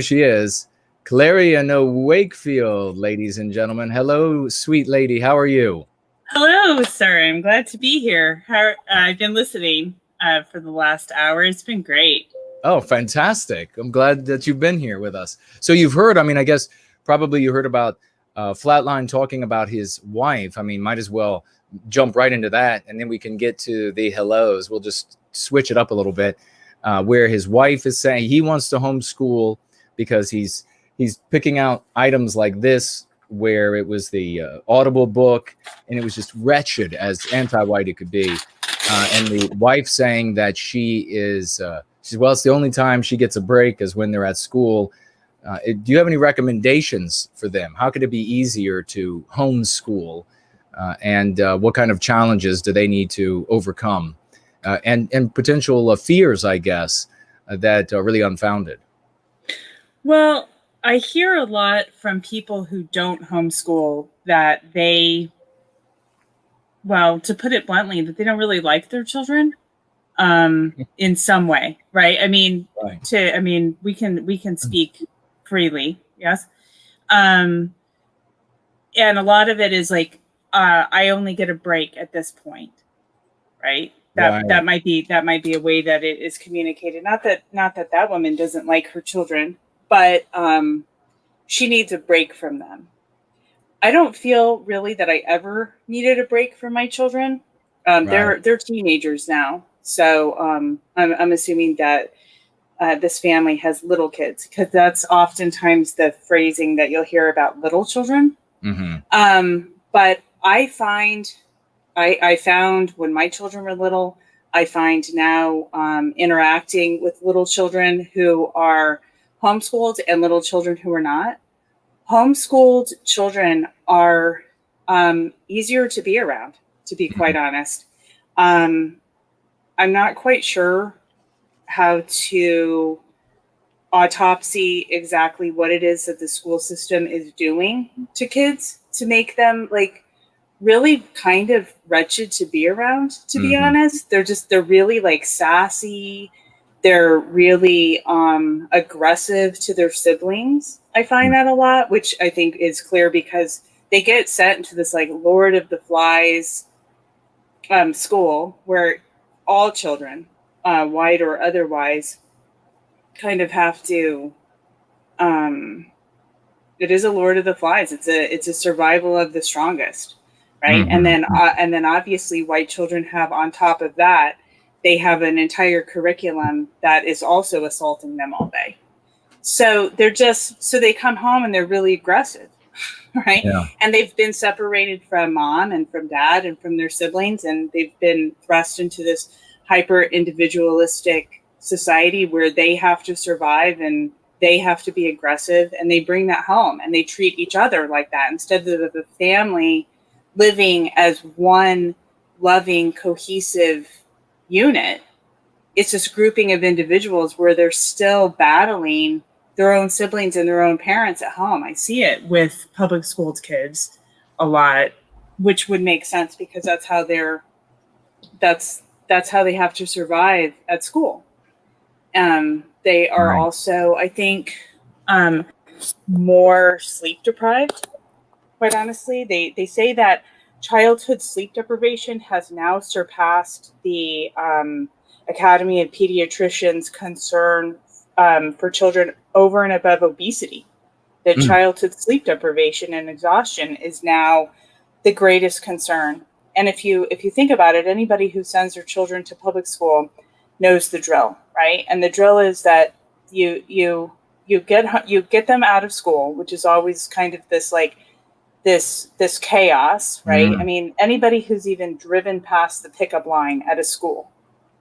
she is. Clarion Wakefield, ladies and gentlemen. Hello, sweet lady. How are you? Hello, sir. I'm glad to be here. I've been listening for the last hour. It's been great. Oh, fantastic. I'm glad that you've been here with us. So you've heard, I guess probably you heard about Flatline talking about his wife. Might as well jump right into that, and then we can get to the hellos. We'll just switch it up a little bit, where his wife is saying he wants to homeschool because he's picking out items like this, where it was the Audible book, and it was just wretched as anti-white it could be. And the wife saying that she is, well, it's the only time she gets a break is when they're at school. Do you have any recommendations for them? How could it be easier to homeschool? And what kind of challenges do they need to overcome? And potential fears, I guess, that are really unfounded. Well, I hear a lot from people who don't homeschool that to put it bluntly, that they don't really like their children in some way, right? Right. We can speak freely, yes. And a lot of it is like, I only get a break at this point, right? That might be a way that it is communicated. Not that woman doesn't like her children, but she needs a break from them. I don't feel really that I ever needed a break from my children. Right. They're teenagers now, so I'm assuming that this family has little kids, because that's oftentimes the phrasing that you'll hear about little children. Mm-hmm. But I found when my children were little, I find now interacting with little children who are homeschooled and little children who are not. Homeschooled children are easier to be around, to be quite honest. I'm not quite sure how to autopsy exactly what it is that the school system is doing to kids to make them like really kind of wretched to be around, to be honest. They're really like sassy. They're really aggressive to their siblings. I find that a lot, which I think is clear because they get sent into this like Lord of the Flies school where all children, white or otherwise, kind of have to. It is a Lord of the Flies. It's a survival of the strongest, right? Mm-hmm. And then obviously white children have, on top of that, they have an entire curriculum that is also assaulting them all day. So they come home and they're really aggressive, right? Yeah. And they've been separated from mom and from dad and from their siblings, and they've been thrust into this hyper individualistic society where they have to survive and they have to be aggressive, and they bring that home and they treat each other like that instead of the family living as one loving, cohesive unit. It's this grouping of individuals where they're still battling their own siblings and their own parents at home. I see it with public school kids a lot, which would make sense because that's how they have to survive at school. They are also, I think, more sleep deprived. Quite honestly, they say that childhood sleep deprivation has now surpassed the Academy of Pediatricians' concern for children over and above obesity. That childhood sleep deprivation and exhaustion is now the greatest concern. And if you think about it, anybody who sends their children to public school knows the drill, right? And the drill is that you get them out of school, which is always kind of this like this chaos, right? I mean, anybody who's even driven past the pickup line at a school,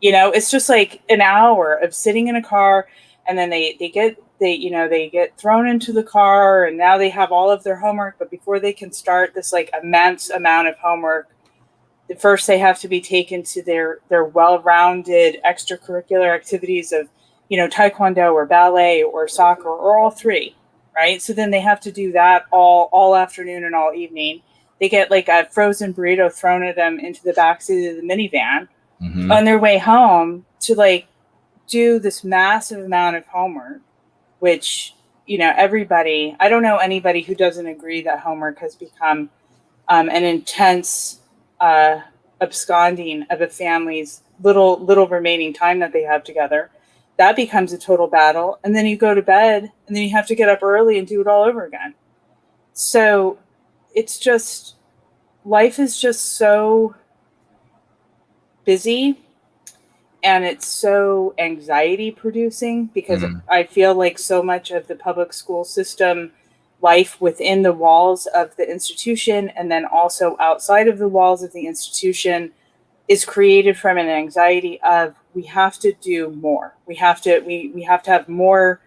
it's just like an hour of sitting in a car, and then they get thrown into the car, and now they have all of their homework. But before they can start this like immense amount of homework, first they have to be taken to their well-rounded extracurricular activities of, taekwondo or ballet or soccer or all three, right? So then they have to do that all afternoon and all evening. They get like a frozen burrito thrown at them into the backseat of the minivan on their way home to like do this massive amount of homework, which everybody, I don't know anybody who doesn't agree that homework has become an intense absconding of a family's little remaining time that they have together. That becomes a total battle. And then you go to bed and then you have to get up early and do it all over again. So it's just, life is just so busy and it's so anxiety producing because I feel like so much of the public school system life within the walls of the institution and then also outside of the walls of the institution is created from an anxiety of we have to do more. We have to have more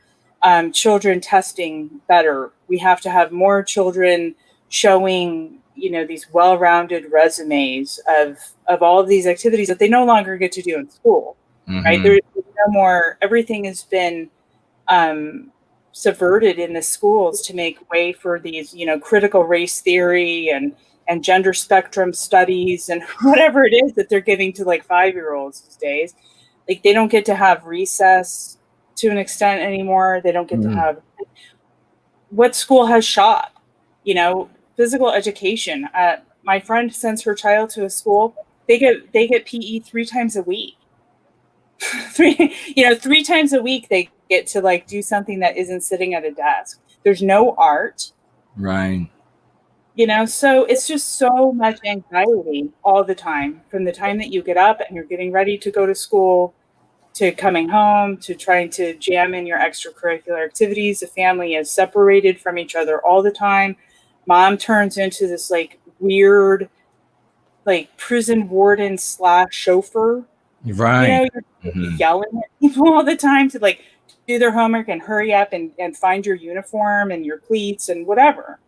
children testing better. We have to have more children showing, these well-rounded resumes of all of these activities that they no longer get to do in school, right? There's no more, everything has been subverted in the schools to make way for these, critical race theory and gender spectrum studies and whatever it is that they're giving to like 5-year-olds these days. Like they don't get to have recess to an extent anymore. They don't get to have, what school has shop, physical education. My friend sends her child to a school. They get PE 3 times a week. three times a week they get to like do something that isn't sitting at a desk. There's no art. Right. So it's just so much anxiety all the time, from the time that you get up and you're getting ready to go to school, to coming home, to trying to jam in your extracurricular activities. The family is separated from each other all the time. Mom turns into this like weird, like prison warden / chauffeur. Right. You're yelling at people all the time to like do their homework and hurry up and find your uniform and your cleats and whatever.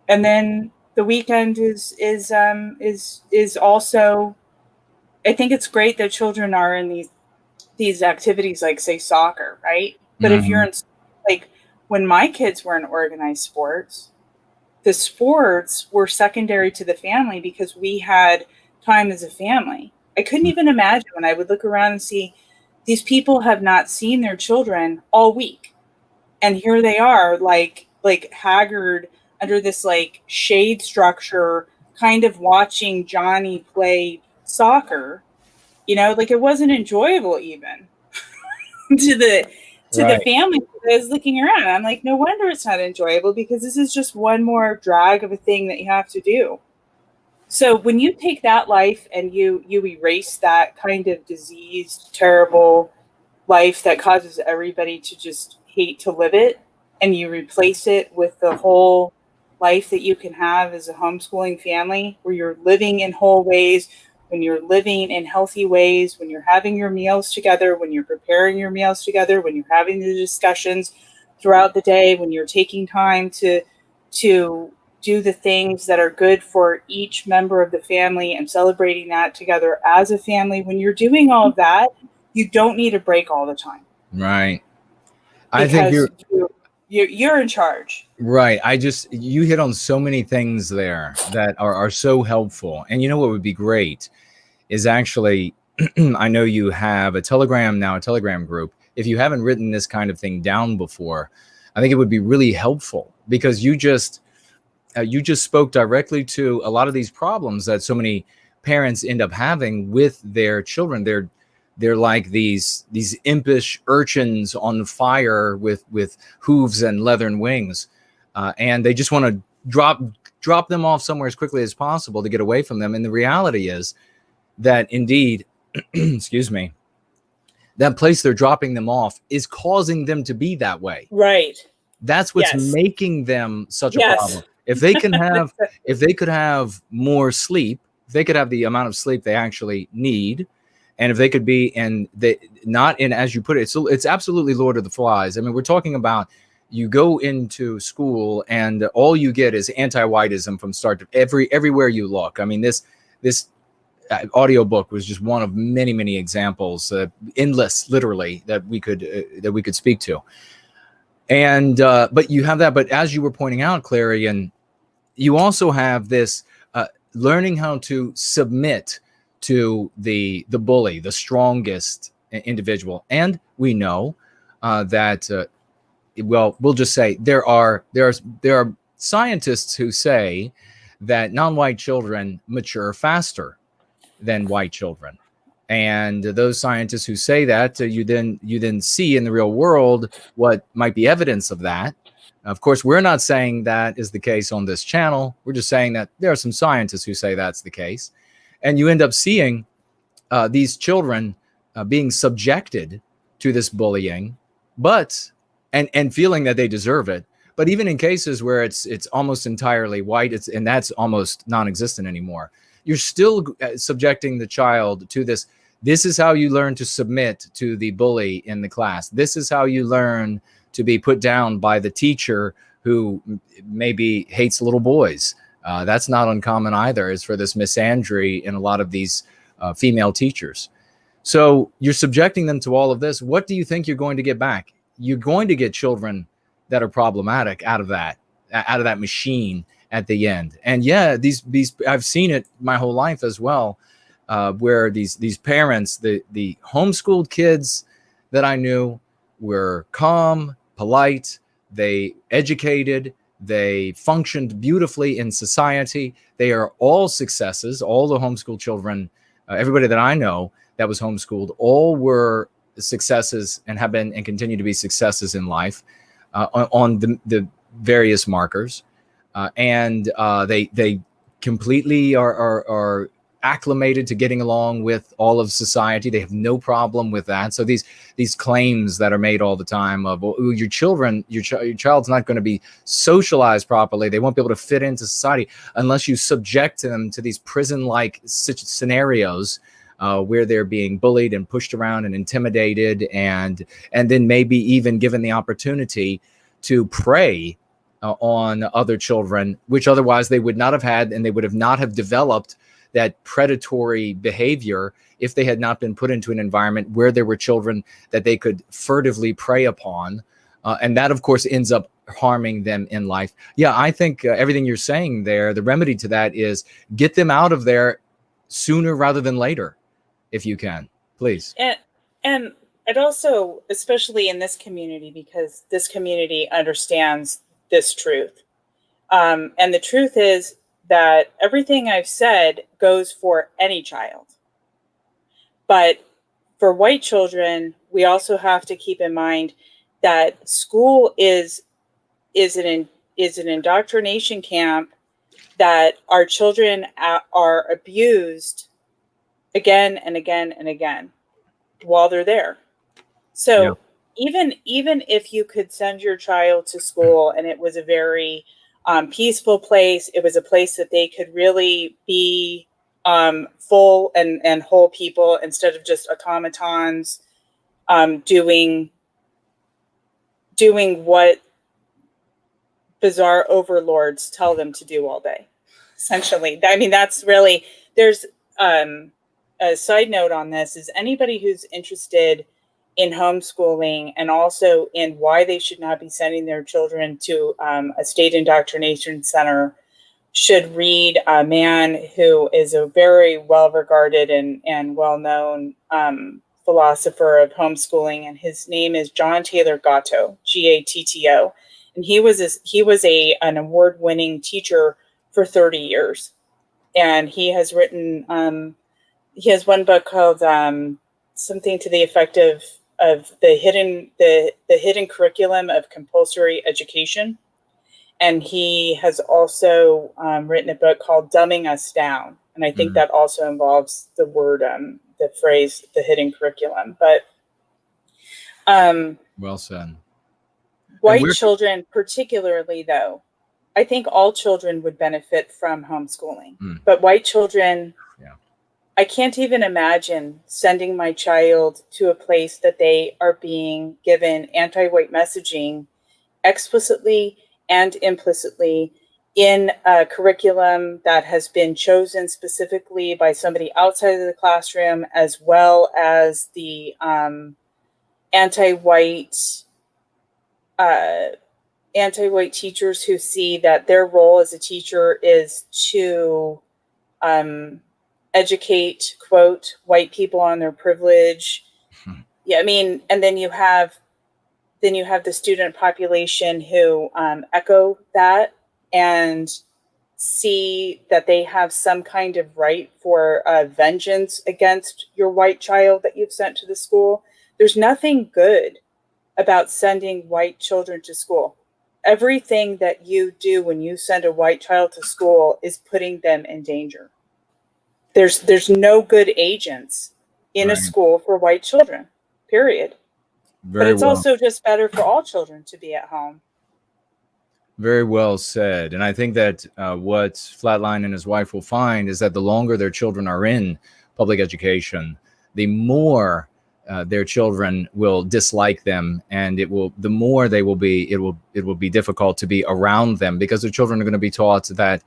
And then the weekend is also, I think it's great that children are in these activities like say soccer, right? But if you're in, like when my kids were in organized sports, the sports were secondary to the family because we had time as a family. I couldn't even imagine when I would look around and see these people have not seen their children all week. And here they are like haggard under this like shade structure, kind of watching Johnny play soccer, like it wasn't enjoyable even to the family that was looking around. I'm like, no wonder it's not enjoyable because this is just one more drag of a thing that you have to do. So when you take that life and you erase that kind of diseased, terrible life that causes everybody to just hate to live it, and you replace it with the whole life that you can have as a homeschooling family, where you're living in whole ways, when you're living in healthy ways, when you're having your meals together, when you're preparing your meals together, when you're having the discussions throughout the day, when you're taking time to do the things that are good for each member of the family and celebrating that together as a family. When you're doing all of that, you don't need a break all the time. Right. I think you're in charge. Right. You hit on so many things there that are so helpful. And what would be great is actually, I know you have a Telegram group. If you haven't written this kind of thing down before, I think it would be really helpful because you just spoke directly to a lot of these problems that so many parents end up having with their children. They're like these impish urchins on fire with hooves and leathern wings, and they just want to drop them off somewhere as quickly as possible to get away from them. And the reality is that indeed, excuse me, that place they're dropping them off is causing them to be that way. Right. That's what's making them such a problem. If they could have more sleep, if they could have the amount of sleep they actually need, and if they could be, and they not in, as you put it, it's absolutely Lord of the Flies. I mean, we're talking about you go into school and all you get is anti-whiteism from start to everywhere you look. I mean, this audiobook was just one of many, many examples, endless, literally, that we could speak to. And but you have that. But as you were pointing out, Clarion, you also have this learning how to submit to the bully, the strongest individual. And we know that well, we'll just say there are scientists who say that non-white children mature faster than white children. And those scientists who say that, you then see in the real world what might be evidence of that. Of course, we're not saying that is the case on this channel. We're just saying that there are some scientists who say that's the case. And you end up seeing these children being subjected to this bullying, but and feeling that they deserve it. But even in cases where it's almost entirely white, and that's almost non-existent anymore, you're still subjecting the child to this. This is how you learn to submit to the bully in the class. This is how you learn to be put down by the teacher who maybe hates little boys. That's not uncommon either, is for this misandry in a lot of these female teachers. So you're subjecting them to all of this. What do you think you're going to get back? You're going to get children that are problematic out of that machine at the end. And yeah, these I've seen it my whole life as well, where these parents, the homeschooled kids that I knew were calm, polite, they educated, they functioned beautifully in society. They are all successes. All the homeschool children, everybody that I know that was homeschooled, all were successes and have been and continue to be successes in life on the various markers. And they completely are acclimated to getting along with all of society. They have no problem with that. So these claims that are made all the time of, well, your child's not going to be socialized properly. They won't be able to fit into society unless you subject them to these prison-like scenarios where they're being bullied and pushed around and intimidated, and then maybe even given the opportunity to prey on other children, which otherwise they would not have had, and they would have not have developed that predatory behavior if they had not been put into an environment where there were children that they could furtively prey upon. And that, of course, ends up harming them in life. Yeah, I think everything you're saying there, the remedy to that is get them out of there sooner rather than later, if you can, please. And it also, especially in this community, because this community understands this truth. And the truth is that everything I've said goes for any child. But for white children, we also have to keep in mind that school is an indoctrination camp, that our children are abused again and again and again while they're there. So even if you could send your child to school and it was a very peaceful place, it was a place that they could really be full and whole people instead of just automatons doing what bizarre overlords tell them to do all day. Essentially, I mean, that's really, there's a side note on this is anybody who's interested in homeschooling and also in why they should not be sending their children to a state indoctrination center should read a man who is a very well-regarded and well-known philosopher of homeschooling, and his name is John Taylor Gatto, Gatto, and he was an award-winning teacher for 30 years, and he has written he has one book called something to the effect of the hidden curriculum of compulsory education. And he has also written a book called Dumbing Us Down. And I think that also involves the word, the phrase, the hidden curriculum. But well said. White children particularly, though, I think all children would benefit from homeschooling. But white children, I can't even imagine sending my child to a place that they are being given anti-white messaging explicitly and implicitly in a curriculum that has been chosen specifically by somebody outside of the classroom, as well as the anti-white teachers who see that their role as a teacher is to educate, quote, white people on their privilege. Yeah, I mean, and then you have then you have the student population who echo that and see that they have some kind of right for vengeance against your white child that you've sent to the school. There's nothing good about sending white children to school. Everything that you do when you send a white child to school is putting them in danger. There's no good agents in a Right. school for white children, period. But Very it's well. also just better for all children to be at home. Very well said. And I think that what Flatline and his wife will find is that the longer their children are in public education, the more their children will dislike them, and the more they will be, it will be difficult to be around them, because their children are going to be taught that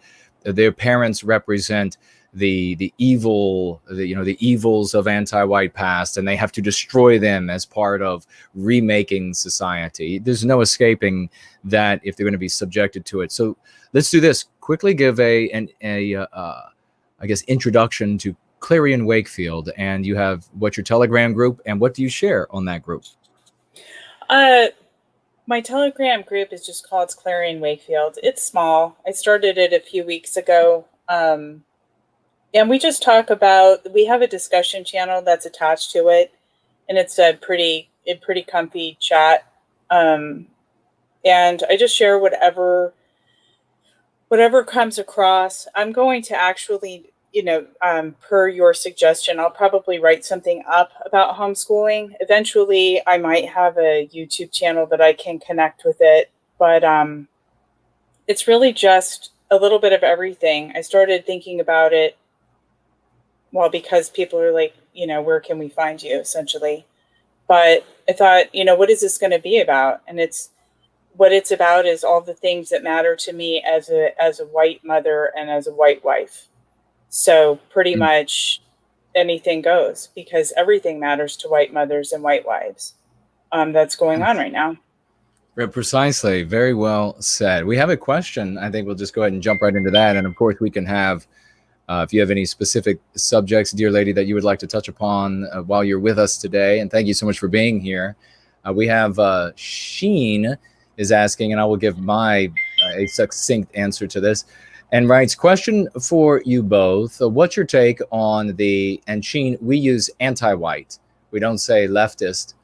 their parents represent the evil, the evils of anti-white past, and they have to destroy them as part of remaking society. There's no escaping that if they're going to be subjected to it. So let's do this. Quickly give I guess, introduction to Clarion Wakefield, and you have what's your Telegram group, and what do you share on that group? My Telegram group is just called Clarion Wakefield. It's small. I started it a few weeks ago. And we just talk about, we have a discussion channel that's attached to it, and it's a pretty comfy chat. And I just share whatever comes across. I'm going to actually, per your suggestion, I'll probably write something up about homeschooling. Eventually, I might have a YouTube channel that I can connect with it, but it's really just a little bit of everything. I started thinking about it, well, because people are like, where can we find you, essentially. But I thought, what is this going to be about? And what it's about is all the things that matter to me as a white mother and as a white wife. So pretty much anything goes, because everything matters to white mothers and white wives. That's going on right now. Precisely. Very well said. We have a question. I think we'll just go ahead and jump right into that. And of course, we can have, if you have any specific subjects, dear lady, that you would like to touch upon while you're with us today. And thank you so much for being here. We have Sheen is asking, and I will give my a succinct answer to this, and writes, question for you both. What's your take on and Sheen, we use anti-white. We don't say leftist.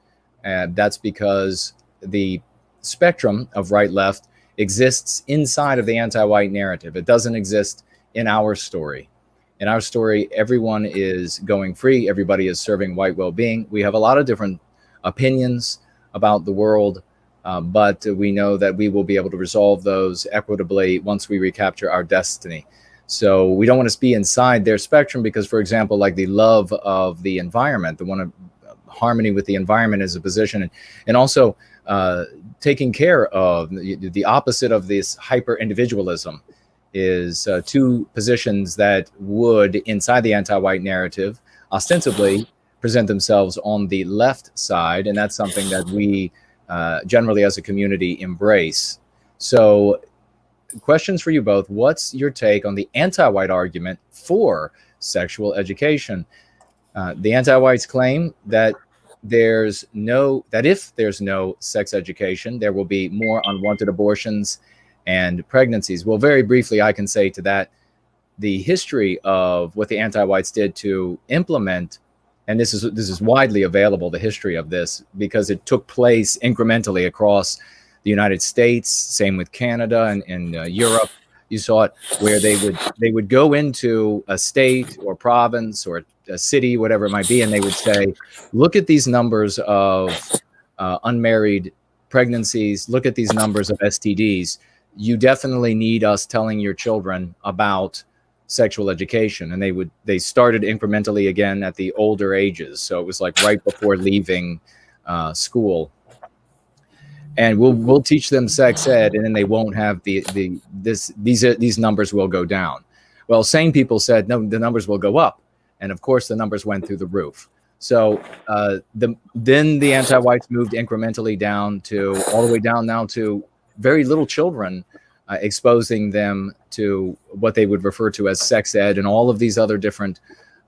That's because the spectrum of right-left exists inside of the anti-white narrative. It doesn't exist in our story. In our story, everyone is going free. Everybody is serving white well-being. We have a lot of different opinions about the world, but we know that we will be able to resolve those equitably once we recapture our destiny. So we don't want to be inside their spectrum because, for example, like the love of the environment, the one of harmony with the environment is a position, and also taking care of the opposite of this hyper-individualism is two positions that would, inside the anti-white narrative, ostensibly present themselves on the left side, and that's something that we generally as a community embrace. So questions for you both. What's your take on the anti-white argument for sexual education? The anti-whites claim that if there's no sex education, there will be more unwanted abortions and pregnancies. Well, very briefly, I can say to that, the history of what the anti-whites did to implement, and this is widely available, the history of this, because it took place incrementally across the United States, same with Canada and Europe. You saw it where they would go into a state or province or a city, whatever it might be, and they would say, look at these numbers of unmarried pregnancies, look at these numbers of STDs. You definitely need us telling your children about sexual education. And they started incrementally again at the older ages. So it was like right before leaving school. And we'll teach them sex ed, and then they won't have these numbers will go down. Well, sane people said, no, the numbers will go up. And of course, the numbers went through the roof. So then the anti-whites moved incrementally down to all the way down now to very little children, exposing them to what they would refer to as sex ed and all of these other different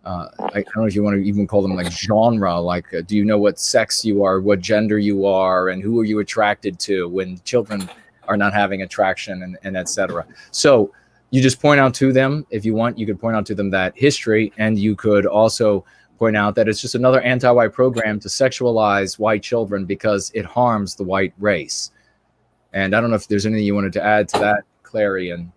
I don't know if you want to even call them like genre, like do you know what sex you are, what gender you are, and who are you attracted to, when children are not having attraction, and etc. So you just point out to them, if you want, you could point out to them that history, and you could also point out that it's just another anti-white program to sexualize white children because it harms the white race. And I don't know if there's anything you wanted to add to that, Clarion,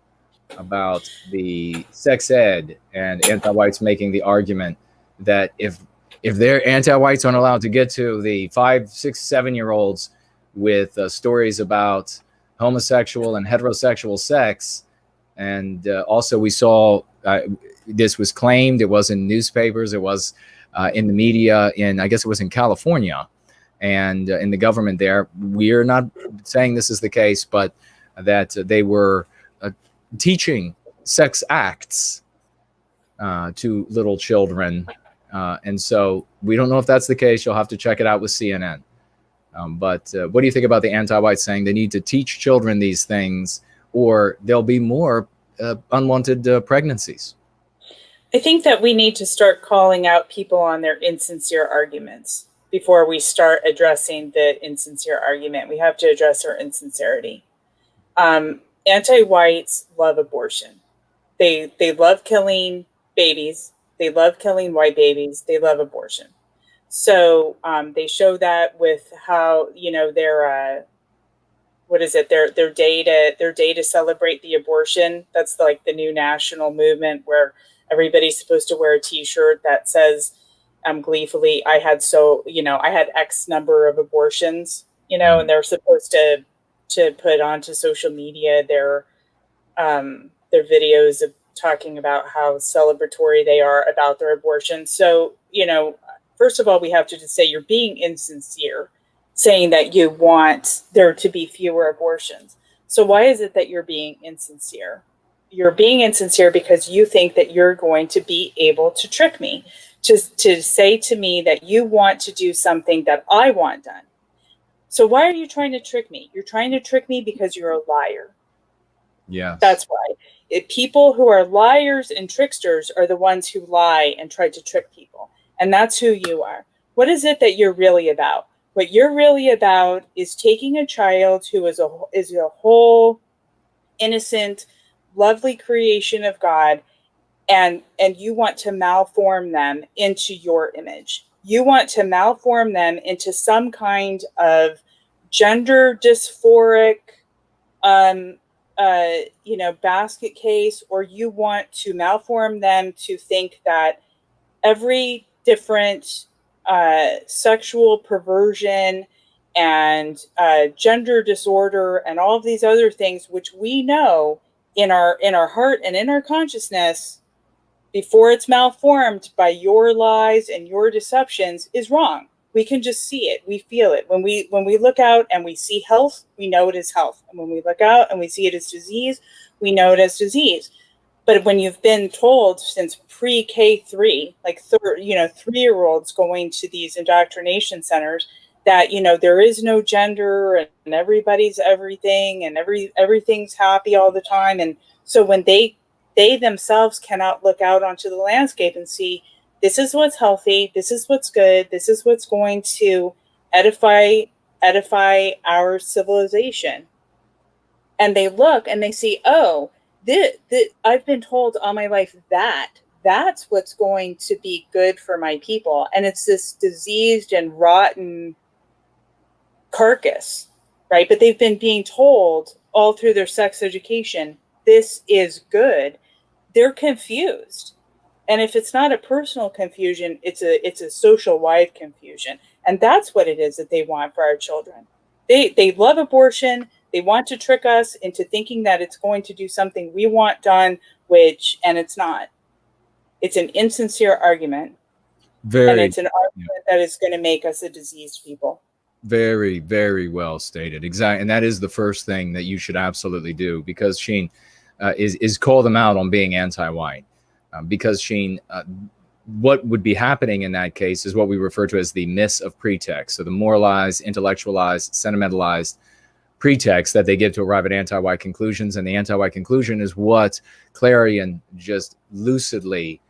about the sex ed and anti-whites making the argument that if their anti-whites aren't allowed to get to the 5, 6, 7-year-olds with stories about homosexual and heterosexual sex, and also we saw this was claimed, it was in newspapers, it was in the media, I guess it was in California, and in the government there. We're not saying this is the case, but that they were teaching sex acts to little children. And so we don't know if that's the case. You'll have to check it out with CNN. But what do you think about the anti-whites saying they need to teach children these things, or there'll be more unwanted pregnancies? I think that we need to start calling out people on their insincere arguments before we start addressing the insincere argument. We have to address our insincerity. Anti-whites love abortion. They love killing babies. They love killing white babies. They love abortion. So they show that with how, their their day to celebrate the abortion. That's like the new national movement where everybody's supposed to wear a T-shirt that says gleefully, I had X number of abortions, and they're supposed to put onto social media their videos of talking about how celebratory they are about their abortion. So, first of all, we have to just say you're being insincere, saying that you want there to be fewer abortions. So why is it that you're being insincere? You're being insincere because you think that you're going to be able to trick me, to say to me that you want to do something that I want done. So why are you trying to trick me? You're trying to trick me because you're a liar. Yeah. That's why. People who are liars and tricksters are the ones who lie and try to trick people. And that's who you are. What is it that you're really about? What you're really about is taking a child who is a whole, innocent, lovely creation of God, and you want to malform them into your image. You want to malform them into some kind of gender dysphoric, basket case, or you want to malform them to think that every different sexual perversion and gender disorder and all of these other things, which we know in our heart and in our consciousness, before it's malformed by your lies and your deceptions, is wrong. We can just see it. We feel it. When we look out and we see health, we know it is health. And when we look out and we see it as disease, we know it as disease. But when you've been told since pre-K3, like 3-year-olds going to these indoctrination centers, that there is no gender and everybody's everything and everything's happy all the time, and so when they themselves cannot look out onto the landscape and see, this is what's healthy, this is what's good, this is what's going to edify our civilization, and they look and they see, oh, I've been told all my life that's what's going to be good for my people, and it's this diseased and rotten carcass, right? But they've been being told all through their sex education, this is good. They're confused. And if it's not a personal confusion, it's a social wide confusion. And that's what it is that they want for our children. They love abortion. They want to trick us into thinking that it's going to do something we want done, and it's not. It's an insincere argument. And it's an argument that is going to make us a diseased people. Very, very well stated. Exactly. And that is the first thing that you should absolutely do, because Sheen is call them out on being anti-white. Because Sheen, what would be happening in that case is what we refer to as the miss of pretext. So the moralized, intellectualized, sentimentalized pretext that they give to arrive at anti-white conclusions. And the anti-white conclusion is what Clarion just lucidly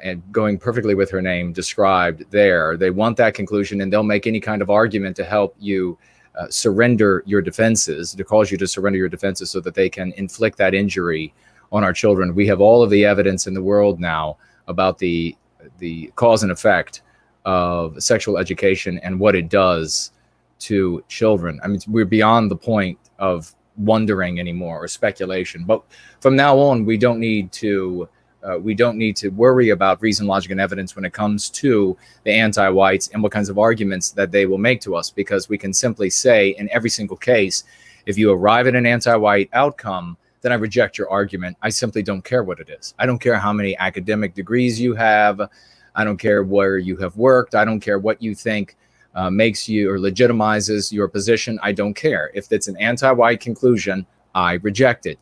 and going perfectly with her name described there. They want that conclusion, and they'll make any kind of argument to help you surrender your defenses, to cause you to surrender your defenses so that they can inflict that injury on our children. We have all of the evidence in the world now about the cause and effect of sexual education and what it does to children. I mean, we're beyond the point of wondering anymore or speculation. But from now on, we don't need to worry about reason, logic, and evidence when it comes to the anti-whites and what kinds of arguments that they will make to us, because we can simply say in every single case, if you arrive at an anti-white outcome, then I reject your argument. I simply don't care what it is. I don't care how many academic degrees you have. I don't care where you have worked. I don't care what you think makes you or legitimizes your position. I don't care. If it's an anti-white conclusion, I reject it.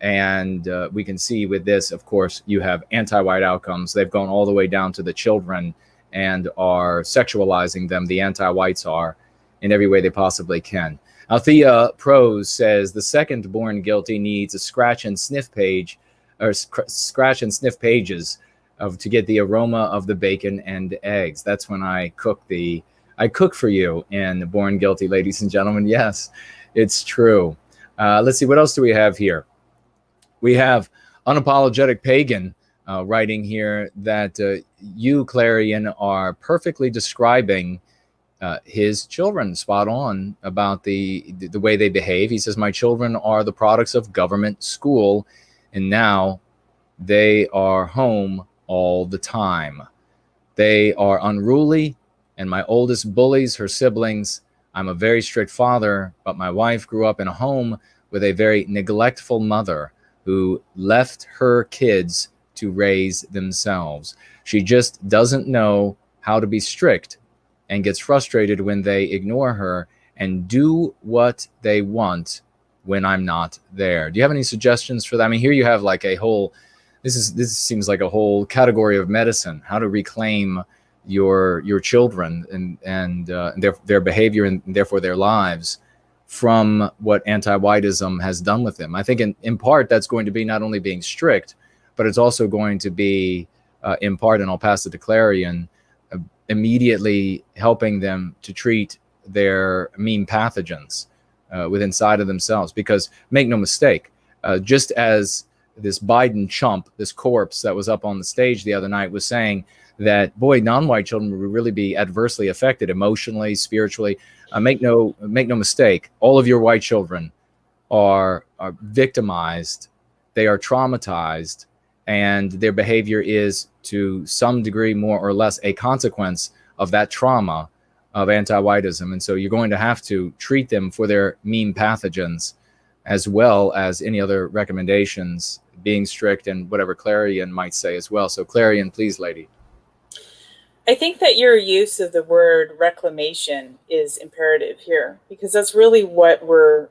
And we can see with this, of course, you have anti-white outcomes. They've gone all the way down to the children and are sexualizing them. The anti-whites are in every way they possibly can. Althea Prose says the second born guilty needs a scratch and sniff page, or scratch and sniff pages to get the aroma of the bacon and eggs. That's when I cook for you in Born Guilty, ladies and gentlemen. Yes, it's true. Let's see, what else do we have here? We have Unapologetic Pagan writing here that you, Clarion, are perfectly describing his children, spot on about the way they behave. He says, my children are the products of government school, and now they are home all the time. They are unruly, and my oldest bullies her siblings. I'm a very strict father, but my wife grew up in a home with a very neglectful mother who left her kids to raise themselves. She just doesn't know how to be strict and gets frustrated when they ignore her and do what they want when I'm not there. Do you have any suggestions for that? I mean, here you have like a whole, this seems like a whole category of medicine, how to reclaim your children and their behavior and therefore their lives from what anti-whiteism has done with them. I think in part that's going to be not only being strict, but it's also going to be in part, and I'll pass it to Clarion, immediately helping them to treat their mean pathogens within inside of themselves. Because make no mistake, just as this Biden chump, this corpse that was up on the stage the other night was saying that, boy, non-white children would really be adversely affected emotionally, spiritually. Make no mistake, all of your white children are victimized. They are traumatized, and their behavior is to some degree, more or less, a consequence of that trauma of anti-whiteism. And so you're going to have to treat them for their mean pathogens, as well as any other recommendations, being strict and whatever Clarion might say as well. So Clarion, please, lady. I think that your use of the word reclamation is imperative here, because that's really what we're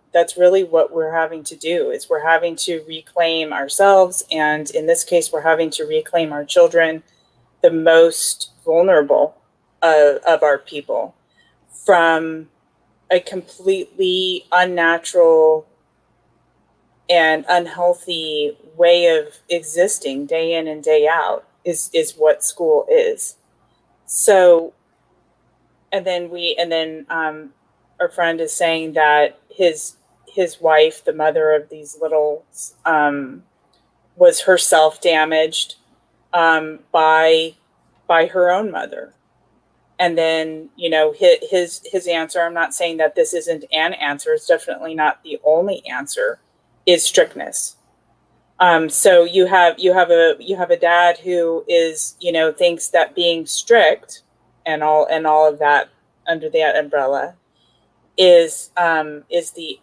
having to do. Is we're having to reclaim ourselves, and in this case, we're having to reclaim our children, the most vulnerable of our people, from a completely unnatural and unhealthy way of existing day in and day out is what school is. So, and then our friend is saying that his wife, the mother of these littles, was herself damaged by her own mother. And then, you know, his answer, I'm not saying that this isn't an answer, it's definitely not the only answer, is strictness. So you have a dad who is, you know, thinks that being strict and all of that under that umbrella is the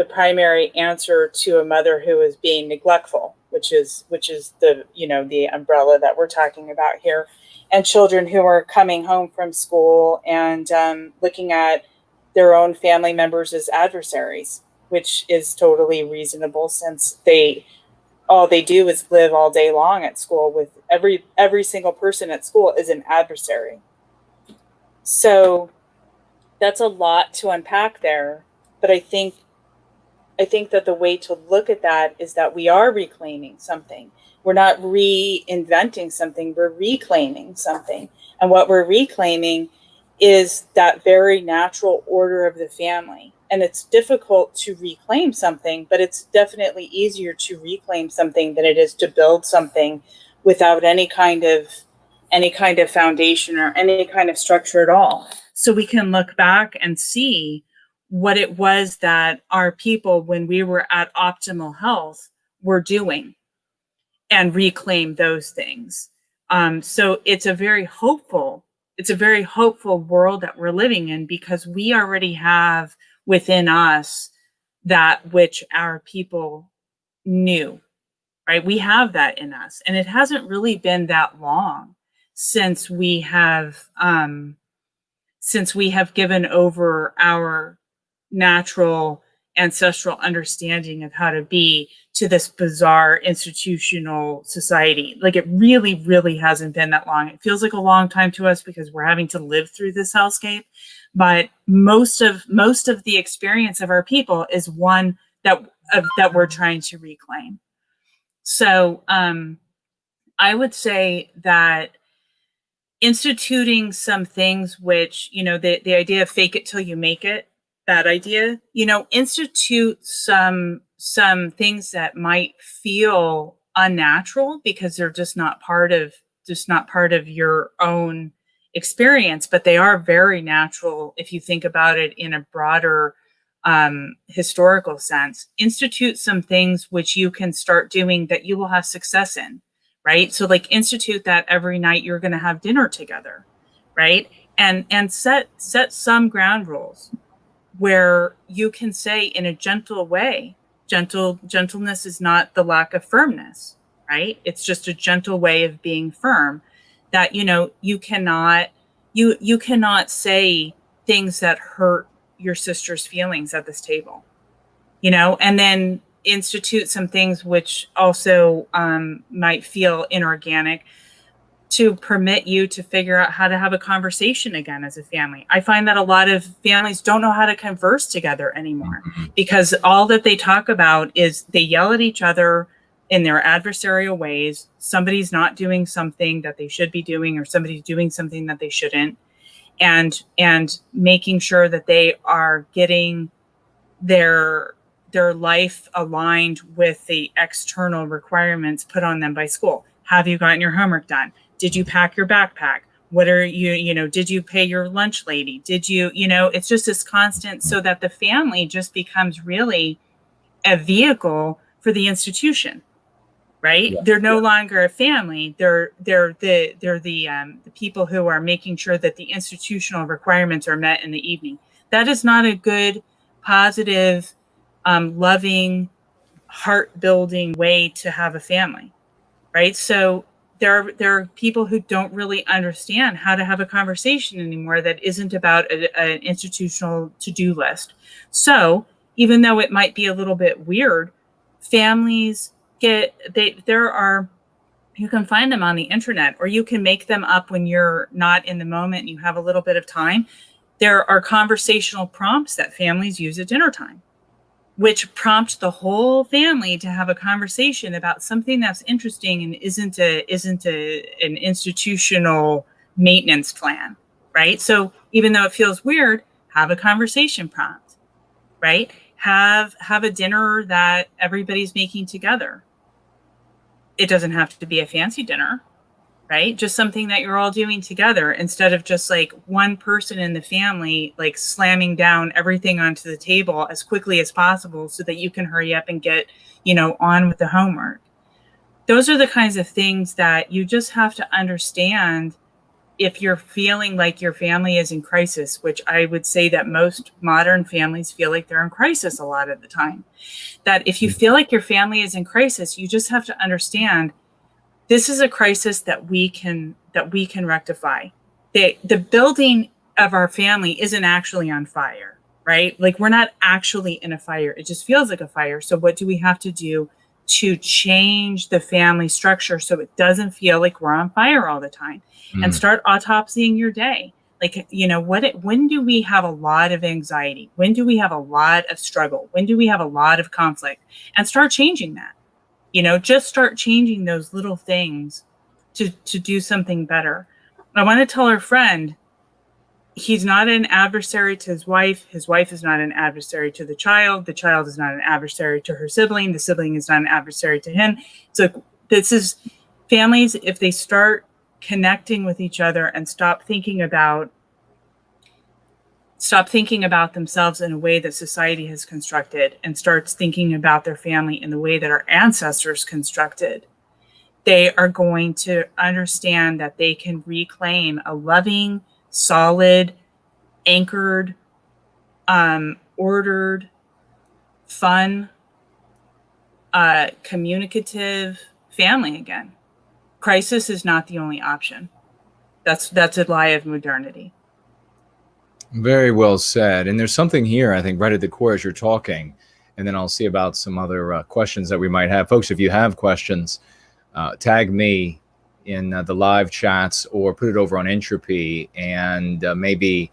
primary answer to a mother who is being neglectful, which is the, you know, the umbrella that we're talking about here, and children who are coming home from school and looking at their own family members as adversaries, which is totally reasonable, since all they do is live all day long at school with every single person at school is an adversary. So that's a lot to unpack there, but I think I think that the way to look at that is that we are reclaiming something. We're not reinventing something, we're reclaiming something. And what we're reclaiming is that very natural order of the family. And it's difficult to reclaim something, but it's definitely easier to reclaim something than it is to build something without any kind of foundation or any kind of structure at all. So we can look back and see what it was that our people, when we were at optimal health, were doing and reclaim those things. So it's a very hopeful world that we're living in, because we already have within us that which our people knew, right? We have that in us, and it hasn't really been that long since we have given over our natural ancestral understanding of how to be to this bizarre institutional society. Like, it really, really hasn't been that long. It feels like a long time to us because we're having to live through this hellscape. But most of the experience of our people is one that we're trying to reclaim. So I would say that instituting some things which, the idea of fake it till you make it, that idea, institute some things that might feel unnatural because they're just not part of your own experience, but they are very natural if you think about it in a broader historical sense. Institute some things which you can start doing that you will have success in, right? So like institute that every night you're going to have dinner together, right? And set some ground rules where you can say in a gentle way, gentleness is not the lack of firmness, right? It's just a gentle way of being firm, that, you cannot say things that hurt your sister's feelings at this table, and then institute some things which also might feel inorganic, to permit you to figure out how to have a conversation again as a family. I find that a lot of families don't know how to converse together anymore, because all that they talk about is they yell at each other in their adversarial ways. Somebody's not doing something that they should be doing, or somebody's doing something that they shouldn't, and making sure that they are getting their life aligned with the external requirements put on them by school. Have you gotten your homework done? Did you pack your backpack? What are did you pay your lunch lady? Did you, it's just this constant, so that the family just becomes really a vehicle for the institution, right? Yeah. They're no longer a family. They're the people who are making sure that the institutional requirements are met in the evening. That is not a good, positive, loving, heart-building way to have a family, right? So there are people who don't really understand how to have a conversation anymore that isn't about an institutional to-do list. So even though it might be a little bit weird, families you can find them on the internet, or you can make them up when you're not in the moment and you have a little bit of time. There are conversational prompts that families use at dinner time, which prompt the whole family to have a conversation about something that's interesting and isn't an institutional maintenance plan, right? So even though it feels weird, have a conversation prompt, right? Have a dinner that everybody's making together. It doesn't have to be a fancy dinner, right? Just something that you're all doing together, instead of just like one person in the family like slamming down everything onto the table as quickly as possible so that you can hurry up and get, on with the homework. Those are the kinds of things that you just have to understand if you're feeling like your family is in crisis, which I would say that most modern families feel like they're in crisis a lot of the time. That if you feel like your family is in crisis, you just have to understand this is a crisis that we can rectify. The building of our family isn't actually on fire, right? Like, we're not actually in a fire. It just feels like a fire. So what do we have to do to change the family structure so it doesn't feel like we're on fire all the time? And start autopsying your day. Like, when do we have a lot of anxiety? When do we have a lot of struggle? When do we have a lot of conflict? And start changing that. Just start changing those little things to do something better. I want to tell our friend, he's not an adversary to his wife. His wife is not an adversary to the child. The child is not an adversary to her sibling. The sibling is not an adversary to him. So this is families, if they start connecting with each other and stop thinking about themselves in a way that society has constructed, and starts thinking about their family in the way that our ancestors constructed, they are going to understand that they can reclaim a loving, solid, anchored, ordered, fun, communicative family again. Crisis is not the only option. That's a lie of modernity. Very well said. And there's something here, I think, right at the core as you're talking, and then I'll see about some other questions that we might have. Folks, if you have questions, tag me in the live chats or put it over on Entropy, and maybe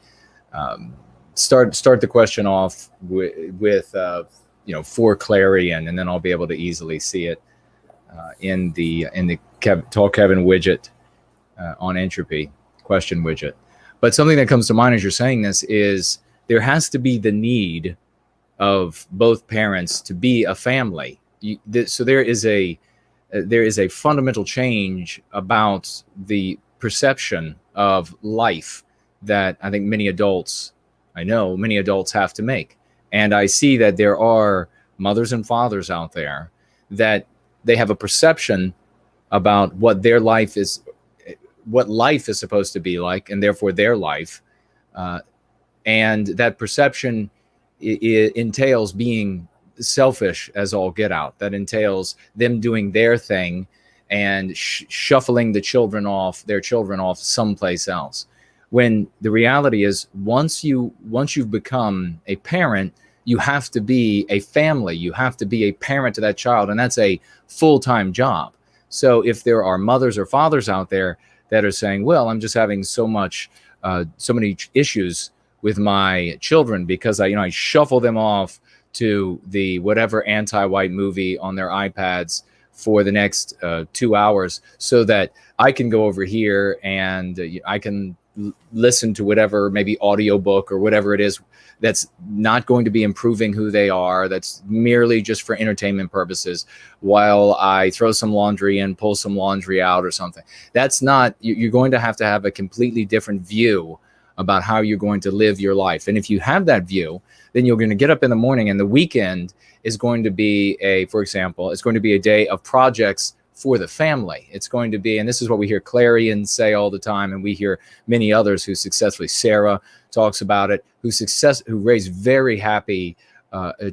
start the question off with for Clarion, and then I'll be able to easily see it in the Tall Kevin widget on Entropy question widget. But something that comes to mind as you're saying this is there has to be the need of both parents to be a family. So there is a fundamental change about the perception of life that I think many adults have to make. And I see that there are mothers and fathers out there that they have a perception about what their life is, what life is supposed to be like, and therefore their life. And that perception entails being selfish as all get out. That entails them doing their thing and shuffling their children off someplace else. When the reality is, once you've become a parent, you have to be a family. You have to be a parent to that child, and that's a full-time job. So if there are mothers or fathers out there that are saying, well, I'm just having so many issues with my children because I shuffle them off to the whatever anti-white movie on their iPads for the next 2 hours so that I can go over here and I can listen to whatever, maybe audiobook or whatever it is that's not going to be improving who they are, that's merely just for entertainment purposes, while I throw some laundry in, pull some laundry out or something. That's not, you're going to have a completely different view about how you're going to live your life. And if you have that view, then you're going to get up in the morning, and the weekend is going to be for example, it's going to be a day of projects for the family. It's going to be, and this is what we hear Clarion say all the time, and we hear many others who successfully, Sarah talks about it, who raise very happy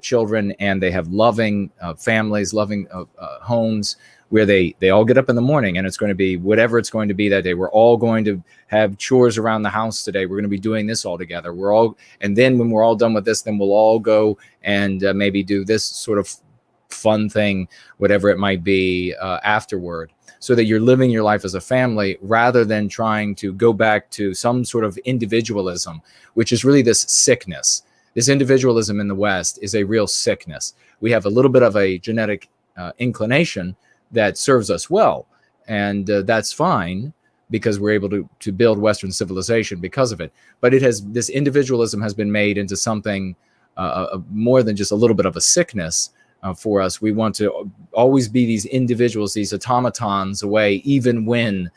children, and they have loving families, loving homes, where they all get up in the morning, and it's going to be whatever it's going to be that day. We're all going to have chores around the house today. We're going to be doing this all together. And then when we're all done with this, then we'll all go and maybe do this sort of fun thing, whatever it might be, afterward, so that you're living your life as a family rather than trying to go back to some sort of individualism, which is really this sickness. This individualism in the West is a real sickness. We have a little bit of a genetic inclination that serves us well, and that's fine because we're able to build Western civilization because of it. But this individualism has been made into something more than just a little bit of a sickness. For us, we want to always be these individuals, these automatons away, even when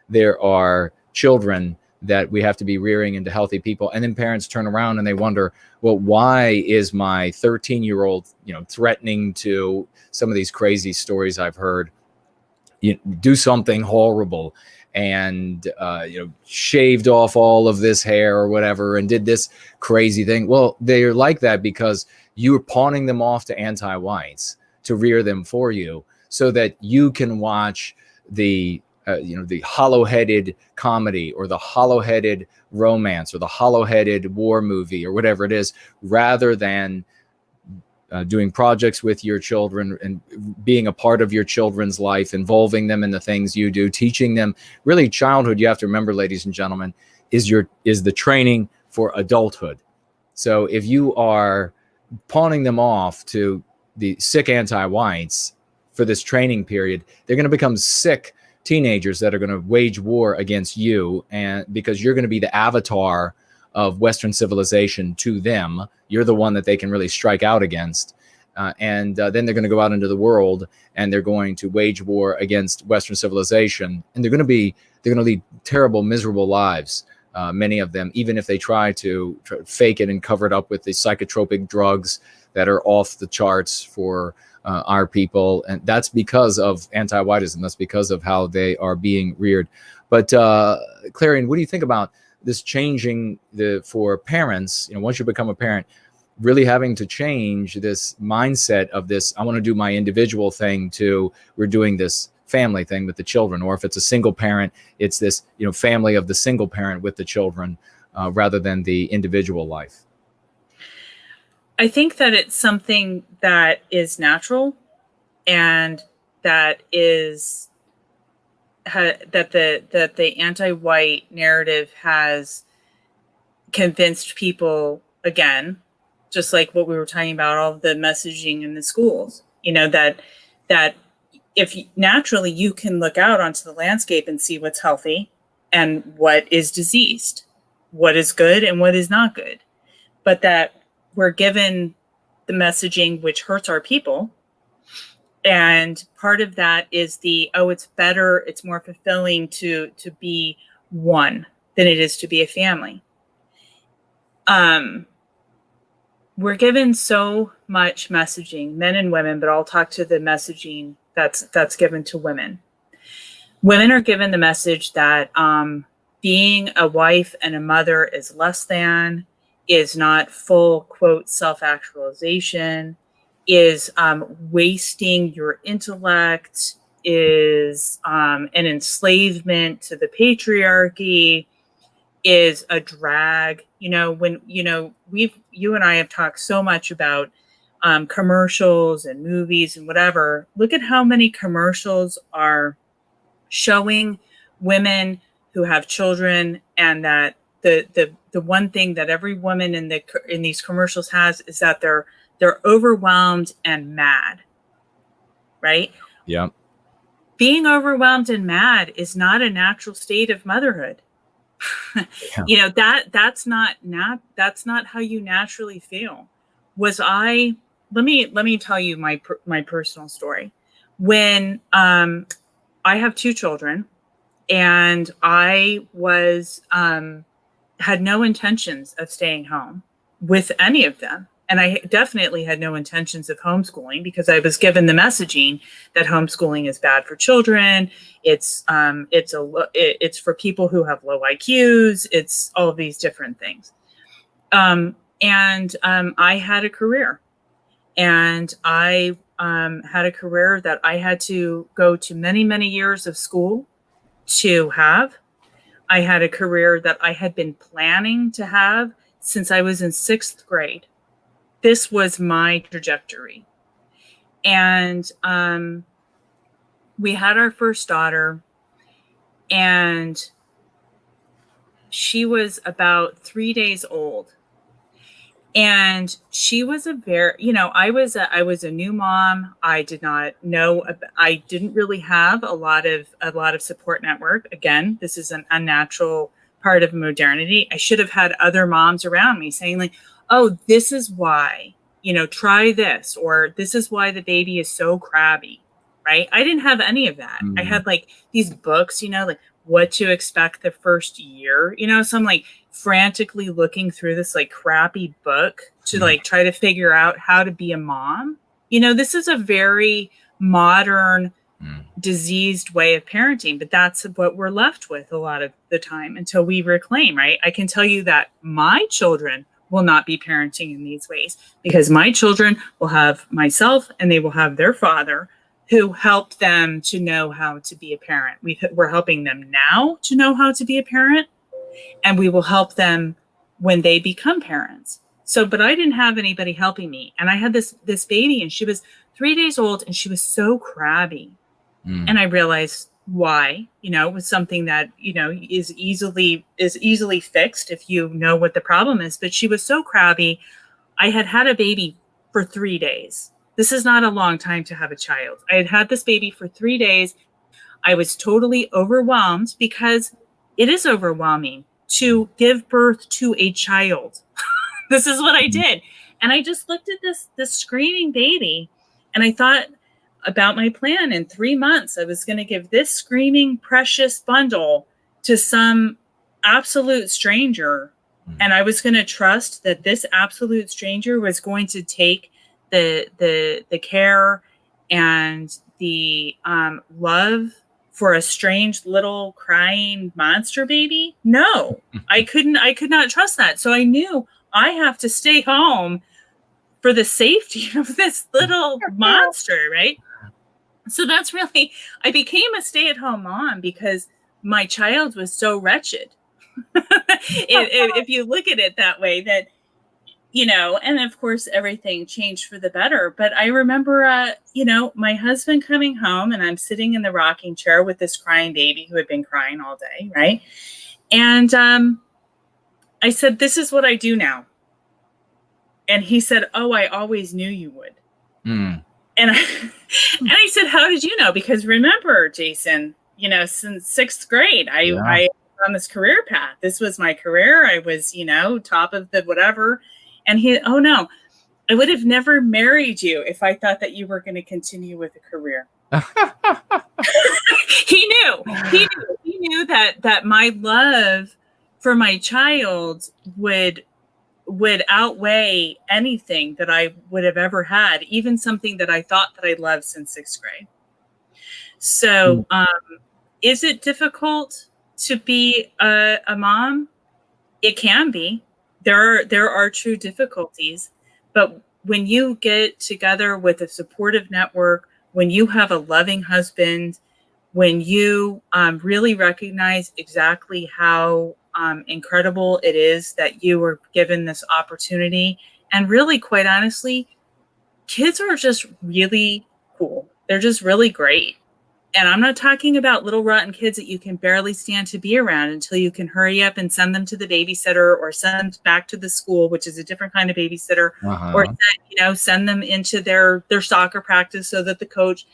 there are children that we have to be rearing into healthy people. And then parents turn around and they wonder, well, why is my 13-year-old, threatening to, some of these crazy stories I've heard, do something horrible and, shaved off all of this hair or whatever and did this crazy thing. Well, they're like that because you are pawning them off to anti-whites to rear them for you so that you can watch the hollow-headed comedy or the hollow-headed romance or the hollow-headed war movie or whatever it is, rather than doing projects with your children and being a part of your children's life, involving them in the things you do, teaching them. Really, childhood, you have to remember, ladies and gentlemen, is the training for adulthood. So if you are pawning them off to the sick anti-whites for this training period, they're going to become sick teenagers that are going to wage war against you, and because you're going to be the avatar of Western civilization to them. You're the one that they can really strike out against. And then they're going to go out into the world and they're going to wage war against Western civilization. And they're going to lead terrible, miserable lives. Many of them, even if they try to fake it and cover it up with the psychotropic drugs that are off the charts for our people. And that's because of anti-whiteism. That's because of how they are being reared. But Clarion, what do you think about this changing for parents? You know, once you become a parent, really having to change this mindset of this, I want to do my individual thing, to we're doing this family thing with the children. Or if it's a single parent, it's this, you know, family of the single parent with the children, rather than the individual life. I think that it's something that is natural, and that is that the anti-white narrative has convinced people, again, just like what we were talking about, all of the messaging in the schools, you know, that if naturally you can look out onto the landscape and see what's healthy and what is diseased, what is good and what is not good, but that we're given the messaging which hurts our people. And part of that is it's better, it's more fulfilling to be one than it is to be a family. We're given so much messaging, men and women, but I'll talk to the messaging that's given to women. Women are given the message that being a wife and a mother is less than, is not full, quote, self-actualization, is wasting your intellect, is an enslavement to the patriarchy, is a drag. You know, when, you know, you and I have talked so much about commercials and movies and whatever. Look at how many commercials are showing women who have children, and that the one thing that every woman in these commercials has is that they're overwhelmed and mad, right? Yeah. Being overwhelmed and mad is not a natural state of motherhood. Yeah. You know, that's not how you naturally feel. Let me tell you my personal story. When I have two children, and I was had no intentions of staying home with any of them. And I definitely had no intentions of homeschooling, because I was given the messaging that homeschooling is bad for children. It's for people who have low IQs. It's all of these different things. I had a career, and I had a career that I had to go to many, many years of school to have. I had a career that I had been planning to have since I was in 6th grade. This was my trajectory. And we had our first daughter, and she was about 3 days old. And she was I was a new mom. I didn't really have a lot of support network. Again, this is an unnatural part of modernity. I should have had other moms around me saying, like, oh, this is why, try this, or this is why the baby is so crabby, right? I didn't have any of that. Mm-hmm. I had like these books, like what to expect the first year, so I'm like frantically looking through this like crappy book to like try to figure out how to be a mom. This is a very modern, diseased way of parenting, but that's what we're left with a lot of the time until we reclaim, right? I can tell you that my children will not be parenting in these ways, because my children will have myself and they will have their father who helped them to know how to be a parent. We're helping them now to know how to be a parent, and we will help them when they become parents. So, but I didn't have anybody helping me. And I had this baby, and she was 3 days old, and she was so crabby. And I realized why. It was something that, is easily fixed if you know what the problem is. But she was so crabby. I had a baby for 3 days. This is not a long time to have a child. I had this baby for 3 days. I was totally overwhelmed, because it is overwhelming to give birth to a child. This is what I did. And I just looked at this screaming baby, and I thought about my plan. In 3 months, I was going to give this screaming, precious bundle to some absolute stranger. And I was going to trust that this absolute stranger was going to take the care and the love for a strange little crying monster baby. No, I could not trust that. So I knew I have to stay home for the safety of this little monster, right? So that's really, I became a stay-at-home mom because my child was so wretched. if you look at it that way, that, and of course everything changed for the better. But I remember, my husband coming home, and I'm sitting in the rocking chair with this crying baby who had been crying all day, right? And I said, "This is what I do now." And he said, "Oh, I always knew you would." And I said, "How did you know?" Because remember, Jason, since 6th grade, I was on this career path. This was my career. I was, top of the whatever. And "Oh no, I would have never married you if I thought that you were going to continue with a career." He knew that my love for my child would outweigh anything that I would have ever had, even something that I thought that I loved since 6th grade. So, is it difficult to be a mom? It can be. There are true difficulties, but when you get together with a supportive network, when you have a loving husband, when you really recognize exactly how incredible it is that you were given this opportunity, and really, quite honestly, kids are just really cool. They're just really great. And I'm not talking about little rotten kids that you can barely stand to be around until you can hurry up and send them to the babysitter, or send them back to the school, which is a different kind of babysitter, or send them into their soccer practice so that the coach,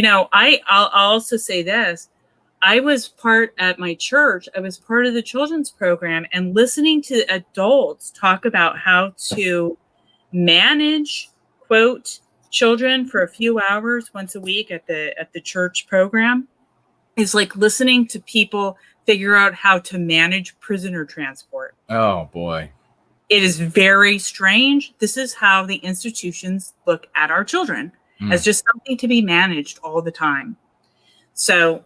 I'll also say this. I was part at my church. I was part of the children's program, and listening to adults talk about how to manage, quote, children for a few hours once a week at the church program is like listening to people figure out how to manage prisoner transport. Oh boy. It is very strange. This is how the institutions look at our children, as just something to be managed all the time. So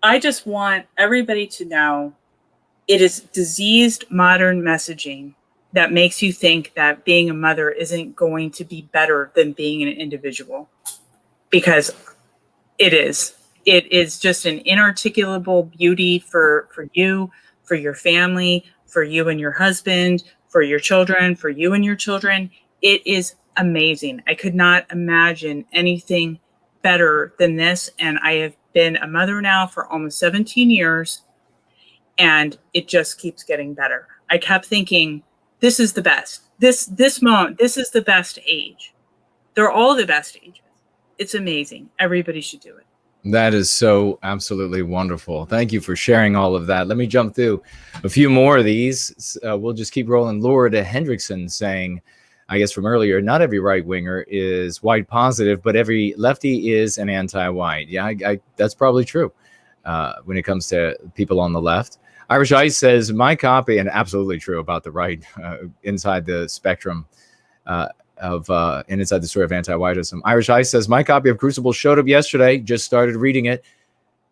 I just want everybody to know it is diseased modern messaging that makes you think that being a mother isn't going to be better than being an individual, because it is. It is just an inarticulable beauty for you, for your family, for you and your husband, for your children, for you and your children. It is amazing. I could not imagine anything better than this. And I have been a mother now for almost 17 years, and it just keeps getting better. I kept thinking, this is the best. This moment, this is the best age. They're all the best ages. It's amazing. Everybody should do it. That is so absolutely wonderful. Thank you for sharing all of that. Let me jump through a few more of these. We'll just keep rolling. Laura Hendrickson saying, I guess from earlier, not every right winger is white positive, but every lefty is an anti-white. Yeah, that's probably true when it comes to people on the left. Irish Ice says, my copy, and absolutely true about the right inside the spectrum and inside the story of anti-whiteism. Irish Ice says, my copy of Crucible showed up yesterday, just started reading it,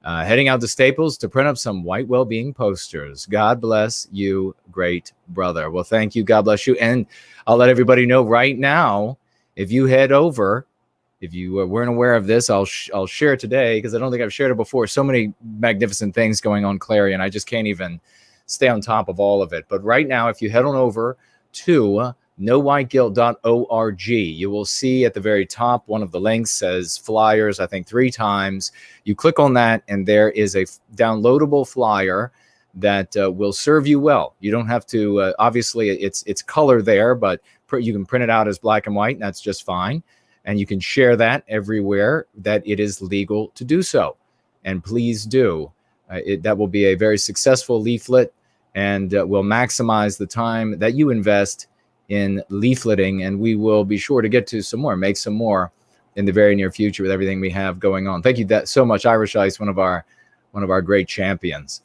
heading out to Staples to print up some white well-being posters. God bless you, great brother. Well, thank you. God bless you. And I'll let everybody know right now, if you head over, if you weren't aware of this, I'll share it today, because I don't think I've shared it before. So many magnificent things going on Clarion. I just can't even stay on top of all of it. But right now, if you head on over to nowhiteguilt.org. You will see at the very top, one of the links says flyers, I think 3 times. You click on that, and there is a downloadable flyer that will serve you well. You don't have to, obviously it's color there, but you can print it out as black and white, and that's just fine. And you can share that everywhere that it is legal to do so. And please do. That will be a very successful leaflet, and will maximize the time that you invest in leafleting. And we will be sure to get to some more, make some more in the very near future with everything we have going on. Thank you so much, Irish Ice, one of our great champions.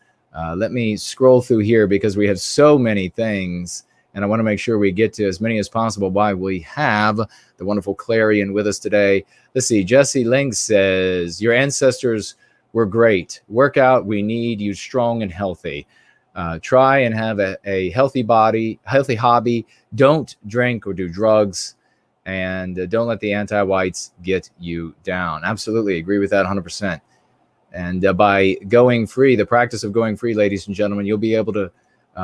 Let me scroll through here because we have so many things, and I want to make sure we get to as many as possible while we have the wonderful Clarion with us today. Let's see. Jesse Ling says, your ancestors were great. Work out. We need you strong and healthy. Try and have a healthy body, healthy hobby. Don't drink or do drugs, and don't let the anti-whites get you down. Absolutely agree with that 100%. And by going free, the practice of going free, ladies and gentlemen, you'll be able to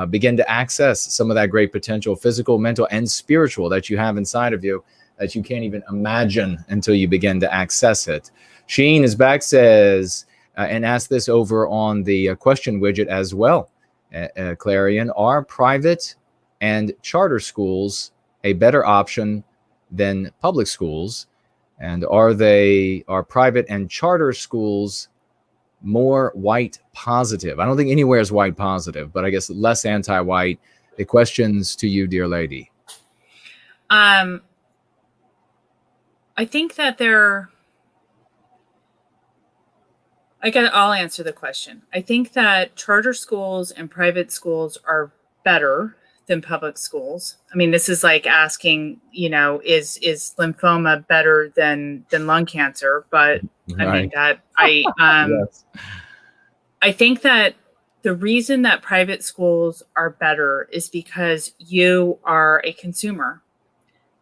begin to access some of that great potential, physical, mental, and spiritual that you have inside of you that you can't even imagine until you begin to access it. Sheen is back, says, and asked this over on the question widget as well. Clarion, are private and charter schools a better option than public schools? And are private and charter schools more white positive? I don't think anywhere is white positive, but I guess less anti-white. The questions to you, dear lady. I think that I'll answer the question. I think that charter schools and private schools are better than public schools. I mean, this is like asking, is lymphoma better than lung cancer? But Right. I mean that Yes. I think that the reason that private schools are better is because you are a consumer.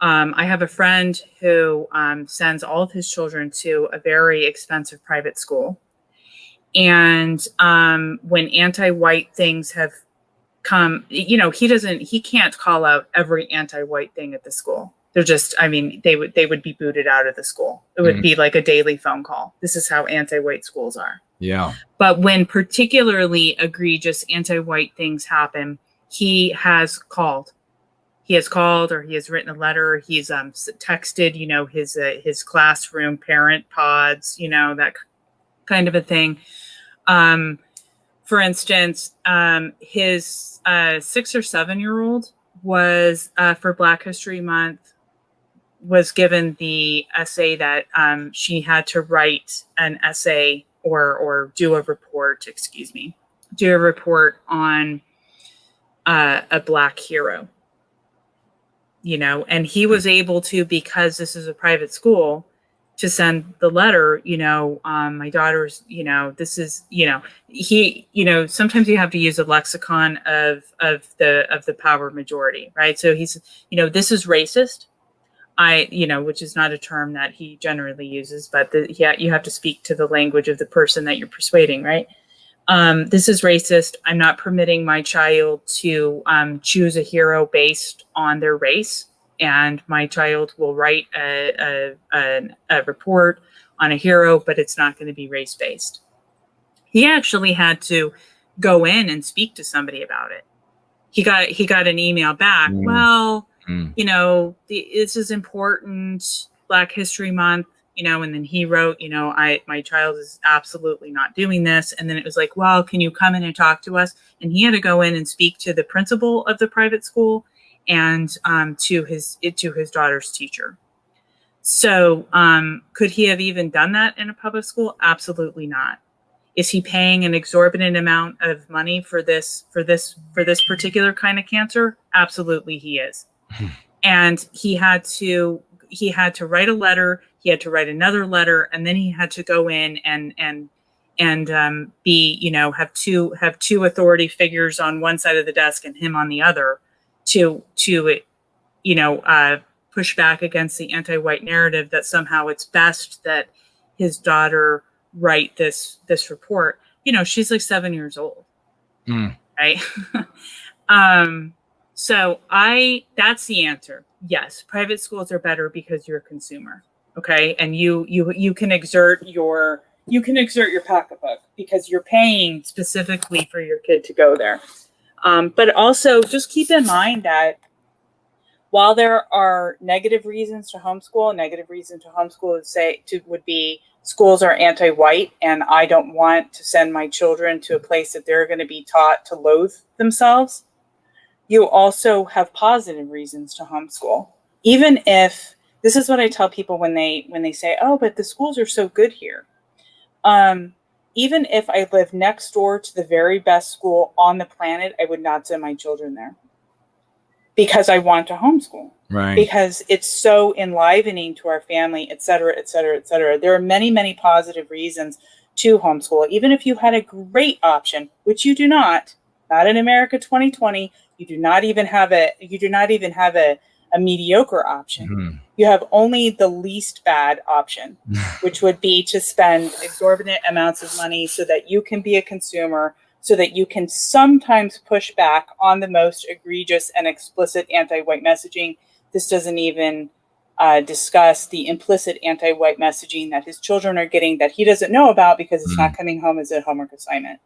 I have a friend who sends all of his children to a very expensive private school. And when anti-white things have come, he can't call out every anti-white thing at the school. They're just, they would be booted out of the school. It would be like a daily phone call. This is how anti-white schools are. Yeah. But when particularly egregious anti-white things happen, he has called. He has called, or he has written a letter. He's texted, his classroom parent pods, that kind of a thing. For instance, his 6 or 7 year old was for Black History Month was given the essay that she had to write an essay or do a report on a Black hero. And he was able to, because this is a private school, to send the letter, my daughter's, this is, sometimes you have to use a lexicon of the power majority, right? So he's, this is racist. Which is not a term that he generally uses, but you have to speak to the language of the person that you're persuading, right? This is racist. I'm not permitting my child to choose a hero based on their race. And my child will write a report on a hero, but it's not going to be race-based. He actually had to go in and speak to somebody about it. He got an email back. Well, this is important, Black History Month, and then he wrote, my child is absolutely not doing this. And then it was like, well, can you come in and talk to us? And he had to go in and speak to the principal of the private school and to his daughter's teacher. So could he have even done that in a public school? Absolutely not. Is he paying an exorbitant amount of money for this particular kind of cancer? Absolutely he is. And he had to write a letter, he had to write another letter, and then he had to go in and have two authority figures on one side of the desk and him on the other to push back against the anti-white narrative that somehow it's best that his daughter write this report. She's like 7 years old, right? So that's the answer. Yes, private schools are better because you're a consumer. Okay. And you can exert your pocketbook because you're paying specifically for your kid to go there. But also just keep in mind that while there are negative reasons to homeschool, would be schools are anti-white, and I don't want to send my children to a place that they're going to be taught to loathe themselves. You also have positive reasons to homeschool. Even if, this is what I tell people when they say, oh, but the schools are so good here. Even if I live next door to the very best school on the planet, I would not send my children there because I want to homeschool. Right. Because it's so enlivening to our family, et cetera, et cetera, et cetera. There are many, many positive reasons to homeschool. Even if you had a great option, which you do not in America 2020, you do not even have a mediocre option. Mm-hmm. You have only the least bad option, which would be to spend exorbitant amounts of money so that you can be a consumer, so that you can sometimes push back on the most egregious and explicit anti-white messaging. This doesn't even discuss the implicit anti-white messaging that his children are getting that he doesn't know about because it's not coming home as a homework assignment.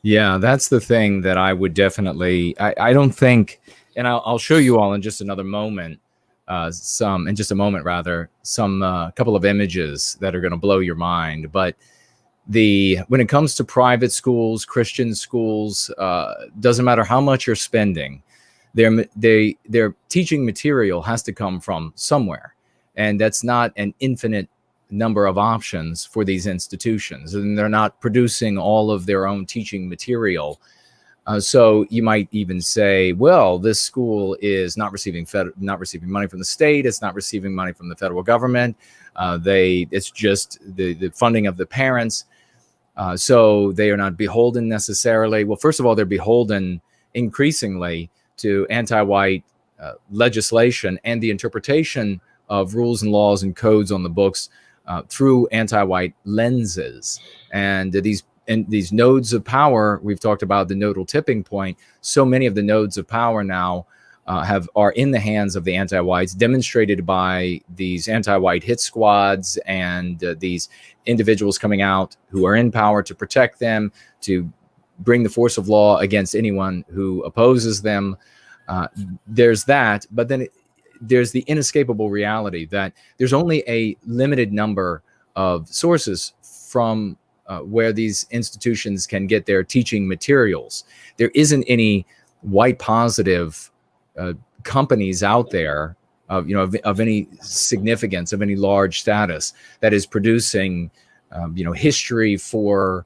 Yeah, that's the thing that I would definitely, I don't think, and I'll show you all in just another moment, some couple of images that are going to blow your mind. But when it comes to private schools, Christian schools, doesn't matter how much you're spending, their teaching material has to come from somewhere. And that's not an infinite number of options for these institutions, and they're not producing all of their own teaching material. So you might even say, well, this school is not receiving money from the state. It's not receiving money from the federal government. It's just the funding of the parents. So they are not beholden necessarily. Well, first of all, they're beholden increasingly to anti-white legislation and the interpretation of rules and laws and codes on the books through anti-white lenses. And these nodes of power, we've talked about the nodal tipping point. So many of the nodes of power now are in the hands of the anti-whites, demonstrated by these anti-white hit squads and these individuals coming out who are in power to protect them, to bring the force of law against anyone who opposes them. There's that, but then there's the inescapable reality that there's only a limited number of sources from where these institutions can get their teaching materials. There isn't any white positive companies out there of any significance, of any large status, that is producing history for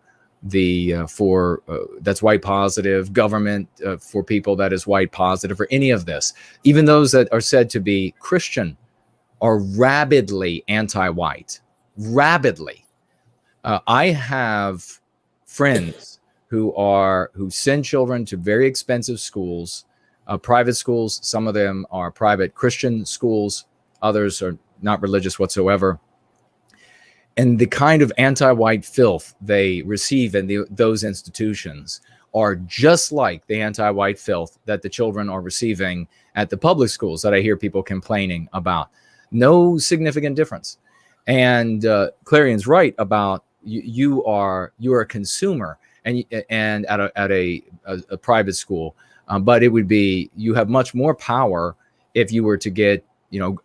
that's white positive, government for people that is white positive, or any of this. Even those that are said to be Christian are rabidly anti-white. Rabidly. I have friends who send children to very expensive schools, private schools. Some of them are private Christian schools. Others are not religious whatsoever. And the kind of anti-white filth they receive in those institutions are just like the anti-white filth that the children are receiving at the public schools that I hear people complaining about. No significant difference. And Clarion's right about you are a consumer and at a private school, but it would be, you have much more power if you were to get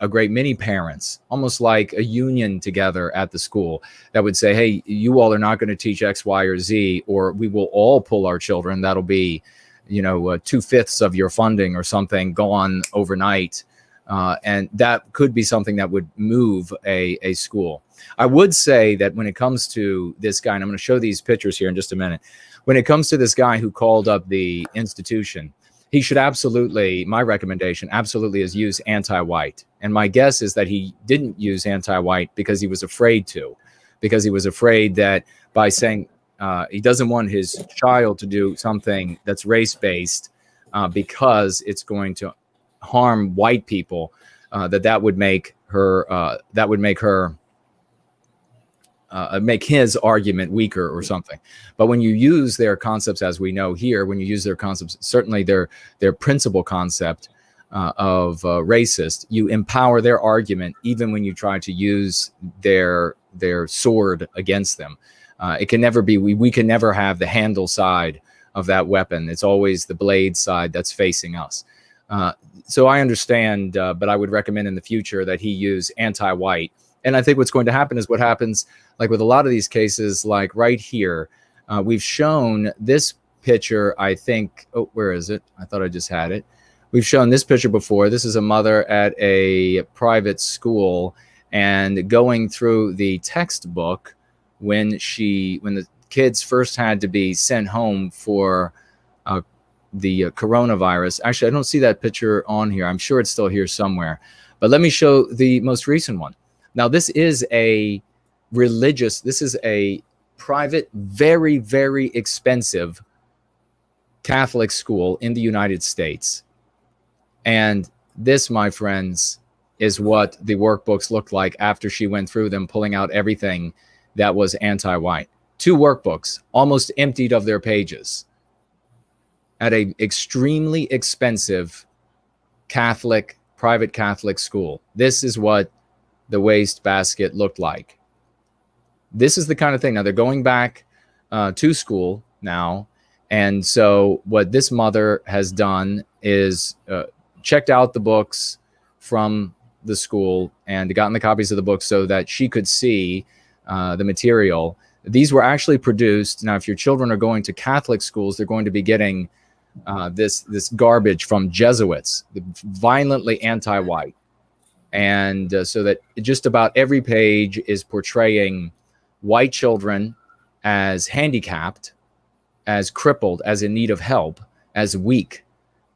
a great many parents, almost like a union together at the school, that would say, hey, you all are not going to teach X, Y, or Z, or we will all pull our children. That'll be, 2/5 of your funding or something gone overnight. And that could be something that would move a school. I would say that when it comes to this guy, and I'm going to show these pictures here in just a minute, when it comes to this guy who called up the institution, he should absolutely, my recommendation absolutely is use anti-white. And my guess is that he didn't use anti-white because he was afraid that by saying he doesn't want his child to do something that's race-based because it's going to harm white people, that would make her make his argument weaker or something. But when you use their concepts, as we know here, when you use their concepts, certainly their principal concept of racist, you empower their argument even when you try to use their sword against them. It can never be, we can never have the handle side of that weapon. It's always the blade side that's facing us. So I understand, but I would recommend in the future that he use anti-white. And I think what's going to happen is what happens like with a lot of these cases, like right here, we've shown this picture, I think, oh, where is it? I thought I just had it. We've shown this picture before. This is a mother at a private school and going through the textbook when the kids first had to be sent home for the coronavirus. Actually, I don't see that picture on here. I'm sure it's still here somewhere. But let me show the most recent one. Now, this is a private, very, very expensive Catholic school in the United States. And this, my friends, is what the workbooks looked like after she went through them, pulling out everything that was anti-white. 2 workbooks, almost emptied of their pages, at an extremely expensive private Catholic school. This is what the wastebasket looked like. This is the kind of thing. Now they're going back to school now. And so what this mother has done is checked out the books from the school and gotten the copies of the books so that she could see the material. These were actually produced. Now, if your children are going to Catholic schools, they're going to be getting this garbage from Jesuits, violently anti-white. And so that just about every page is portraying white children as handicapped, as crippled, as in need of help, as weak,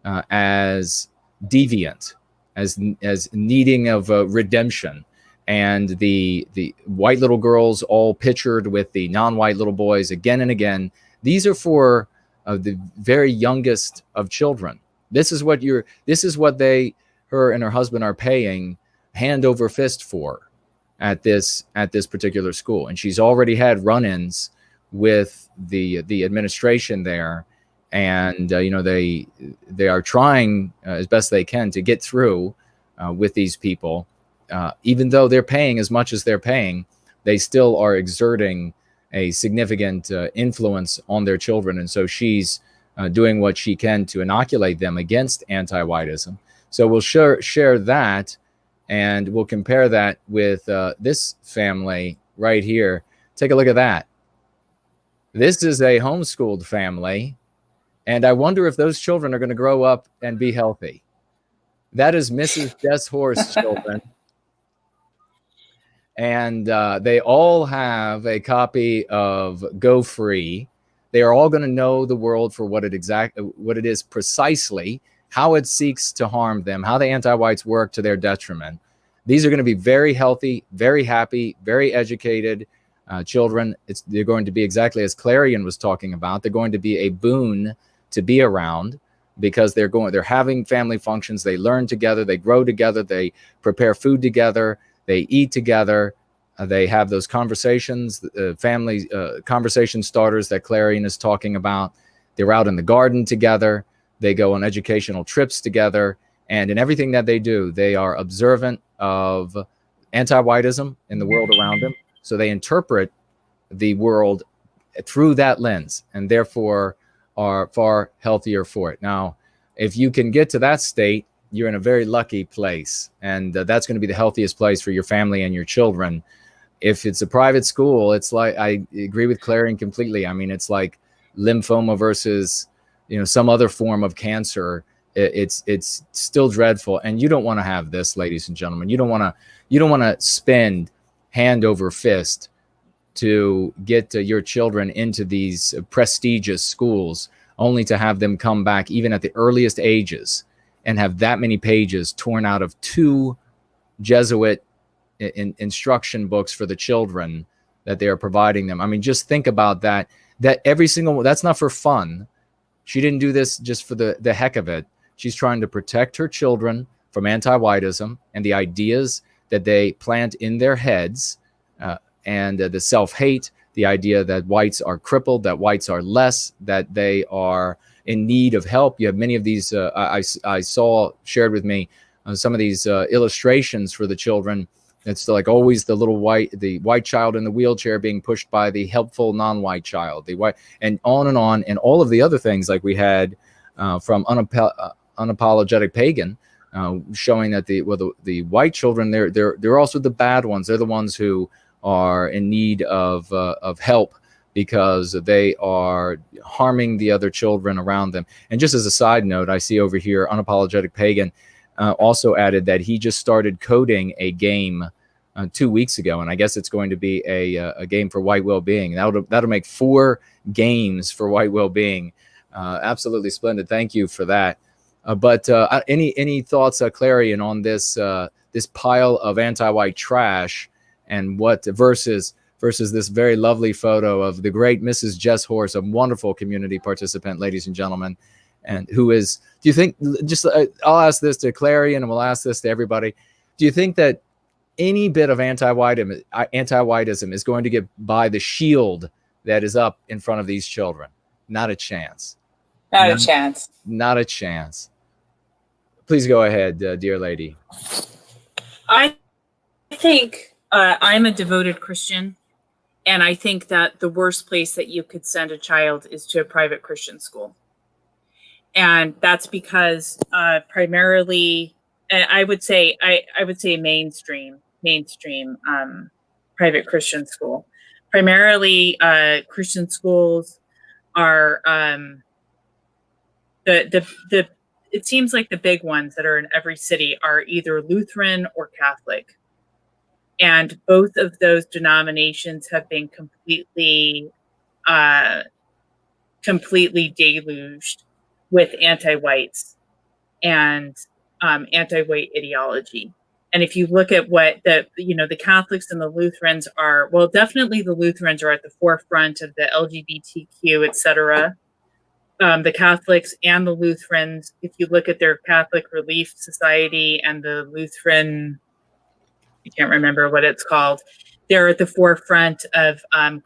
as deviant, as needing of redemption. And the white little girls all pictured with the non-white little boys again and again. These are for the very youngest of children. This is what her and her husband are paying hand over fist for at this particular school. And she's already had run-ins with the administration there, and they are trying as best they can to get through with these people. Even though they're paying as much as they're paying, they still are exerting a significant influence on their children. And so she's doing what she can to inoculate them against anti-whiteism. So we'll share that, and we'll compare that with this family right here. Take a look at that. This is a homeschooled family, and I wonder if those children are going to grow up and be healthy. That is Mrs. Deshorst's children. And they all have a copy of Go Free. They are all going to know the world for what it is precisely, how it seeks to harm them, how the anti-whites work to their detriment. These are going to be very healthy, very happy, very educated children. They're going to be exactly as Clarion was talking about. They're going to be a boon to be around because they're having family functions. They learn together, they grow together, they prepare food together, they eat together. They have those conversations, family conversation starters that Clarion is talking about. They're out in the garden together. They go on educational trips together. And in everything that they do, they are observant of anti-whiteism in the world around them. So they interpret the world through that lens and therefore are far healthier for it. Now, if you can get to that state, you're in a very lucky place. And that's going to be the healthiest place for your family and your children. If it's a private school, it's like, I agree with Clarion completely. I mean, it's like lymphoma versus, some other form of cancer. It's still dreadful. And you don't want to have this, ladies and gentlemen. You don't want to spend hand over fist to get your children into these prestigious schools, only to have them come back even at the earliest ages and have that many pages torn out of 2 Jesuit instruction books for the children that they are providing them. I mean, just think about that. That every single one, that's not for fun. She didn't do this just for the heck of it. She's trying to protect her children from anti-whiteism and the ideas that they plant in their heads. and the self-hate, the idea that whites are crippled, that whites are less, that they are in need of help. You have many of these. I saw shared with me some of these illustrations for the children. It's like always the white child in the wheelchair being pushed by the helpful non-white child, the white, and on, and all of the other things like we had from unapologetic pagan, showing that the white children, they're also the bad ones. They're the ones who are in need of help because they are harming the other children around them. And just as a side note, I see over here, Unapologetic Pagan also added that he just started coding a game 2 weeks ago, and I guess it's going to be a game for white well-being. That'll make 4 games for white well-being. Absolutely splendid. Thank you for that. But any thoughts, Clarion, on this pile of anti-white trash, and what versus this very lovely photo of the great Mrs. Jess Horse, a wonderful community participant, ladies and gentlemen, and who is, do you think, I'll ask this to Clarion and we'll ask this to everybody. Do you think that any bit of anti-whiteism is going to get by the shield that is up in front of these children? Not a chance. Not a chance. Not a chance. Please go ahead, dear lady. I think I'm a devoted Christian, and I think that the worst place that you could send a child is to a private Christian school. And that's because primarily, I would say mainstream private Christian school. Primarily, Christian schools are it seems like the big ones that are in every city are either Lutheran or Catholic. And both of those denominations have been completely deluged with anti-whites and anti-white ideology. And if you look at what the Catholics and the Lutherans are, well, definitely the Lutherans are at the forefront of the LGBTQ, etc. The Catholics and the Lutherans, if you look at their Catholic Relief Society and the Lutheran, I can't remember what it's called, they're at the forefront of,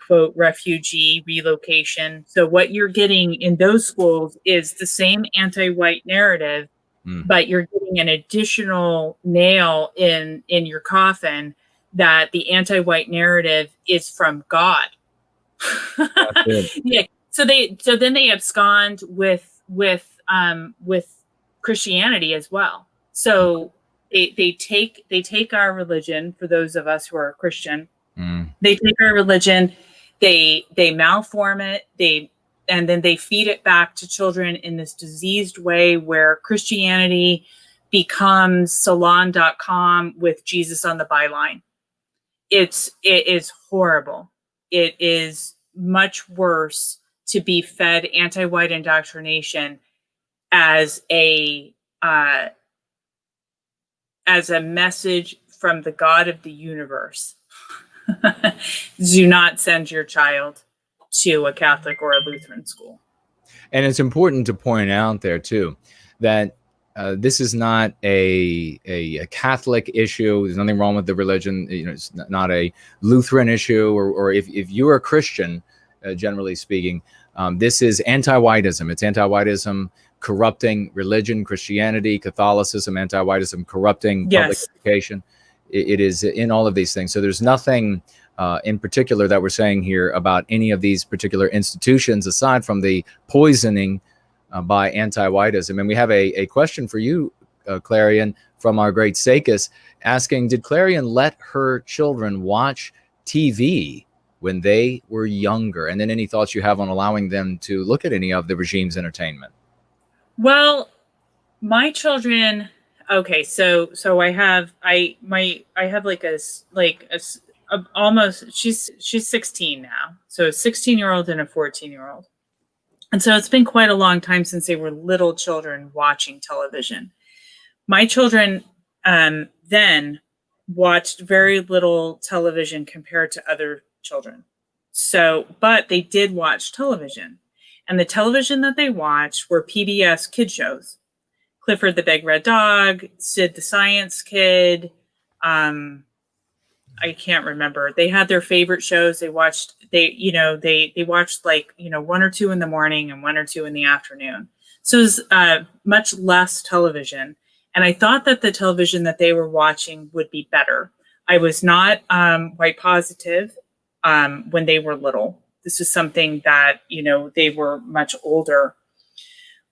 quote, refugee relocation. So what you're getting in those schools is the same anti-white narrative, but you're getting an additional nail in your coffin that the anti-white narrative is from God. Yeah. So then they abscond with Christianity as well. So they take our religion, for those of us who are Christian. They take our religion, they malform it, and then they feed it back to children in this diseased way where Christianity becomes salon.com with Jesus on the byline. It is horrible. It is much worse to be fed anti-white indoctrination as a message from the God of the universe. Do not send your child to a Catholic or a Lutheran school. And it's important to point out there too that this is not a Catholic issue. There's nothing wrong with the religion. It's not a Lutheran issue, or if you're a Christian, generally speaking, this is anti-whiteism. It's anti-whiteism corrupting religion, Christianity, Catholicism, anti-whiteism corrupting public education. It is in all of these things. So there's nothing in particular that we're saying here about any of these particular institutions aside from the poisoning by anti-whiteism. And we have a question for you, Clarion, from our great Sakis, asking, did Clarion let her children watch TV when they were younger? And then any thoughts you have on allowing them to look at any of the regime's entertainment? Well, my children, okay, so I have almost, she's 16 now, so a 16-year-old and a 14-year-old. And so it's been quite a long time since they were little children watching television. My children then watched very little television compared to other children. So, but they did watch television. And the television that they watched were PBS kid shows. Clifford the Big Red Dog, Sid the Science Kid, I can't remember. They had their favorite shows. They watched like, 1 or 2 in the morning and 1 or 2 in the afternoon. So it was much less television. And I thought that the television that they were watching would be better. I was not white positive when they were little. This is something that, they were much older.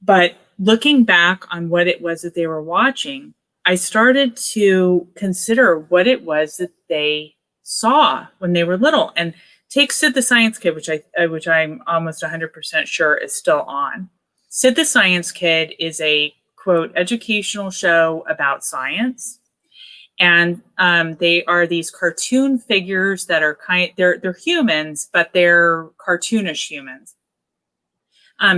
But looking back on what it was that they were watching, I started to consider what it was that they saw when they were little. And take Sid the Science Kid, which I'm almost 100% sure is still on. Sid the Science Kid is a, quote, educational show about science. And they are these cartoon figures that are they're humans, but they're cartoonish humans.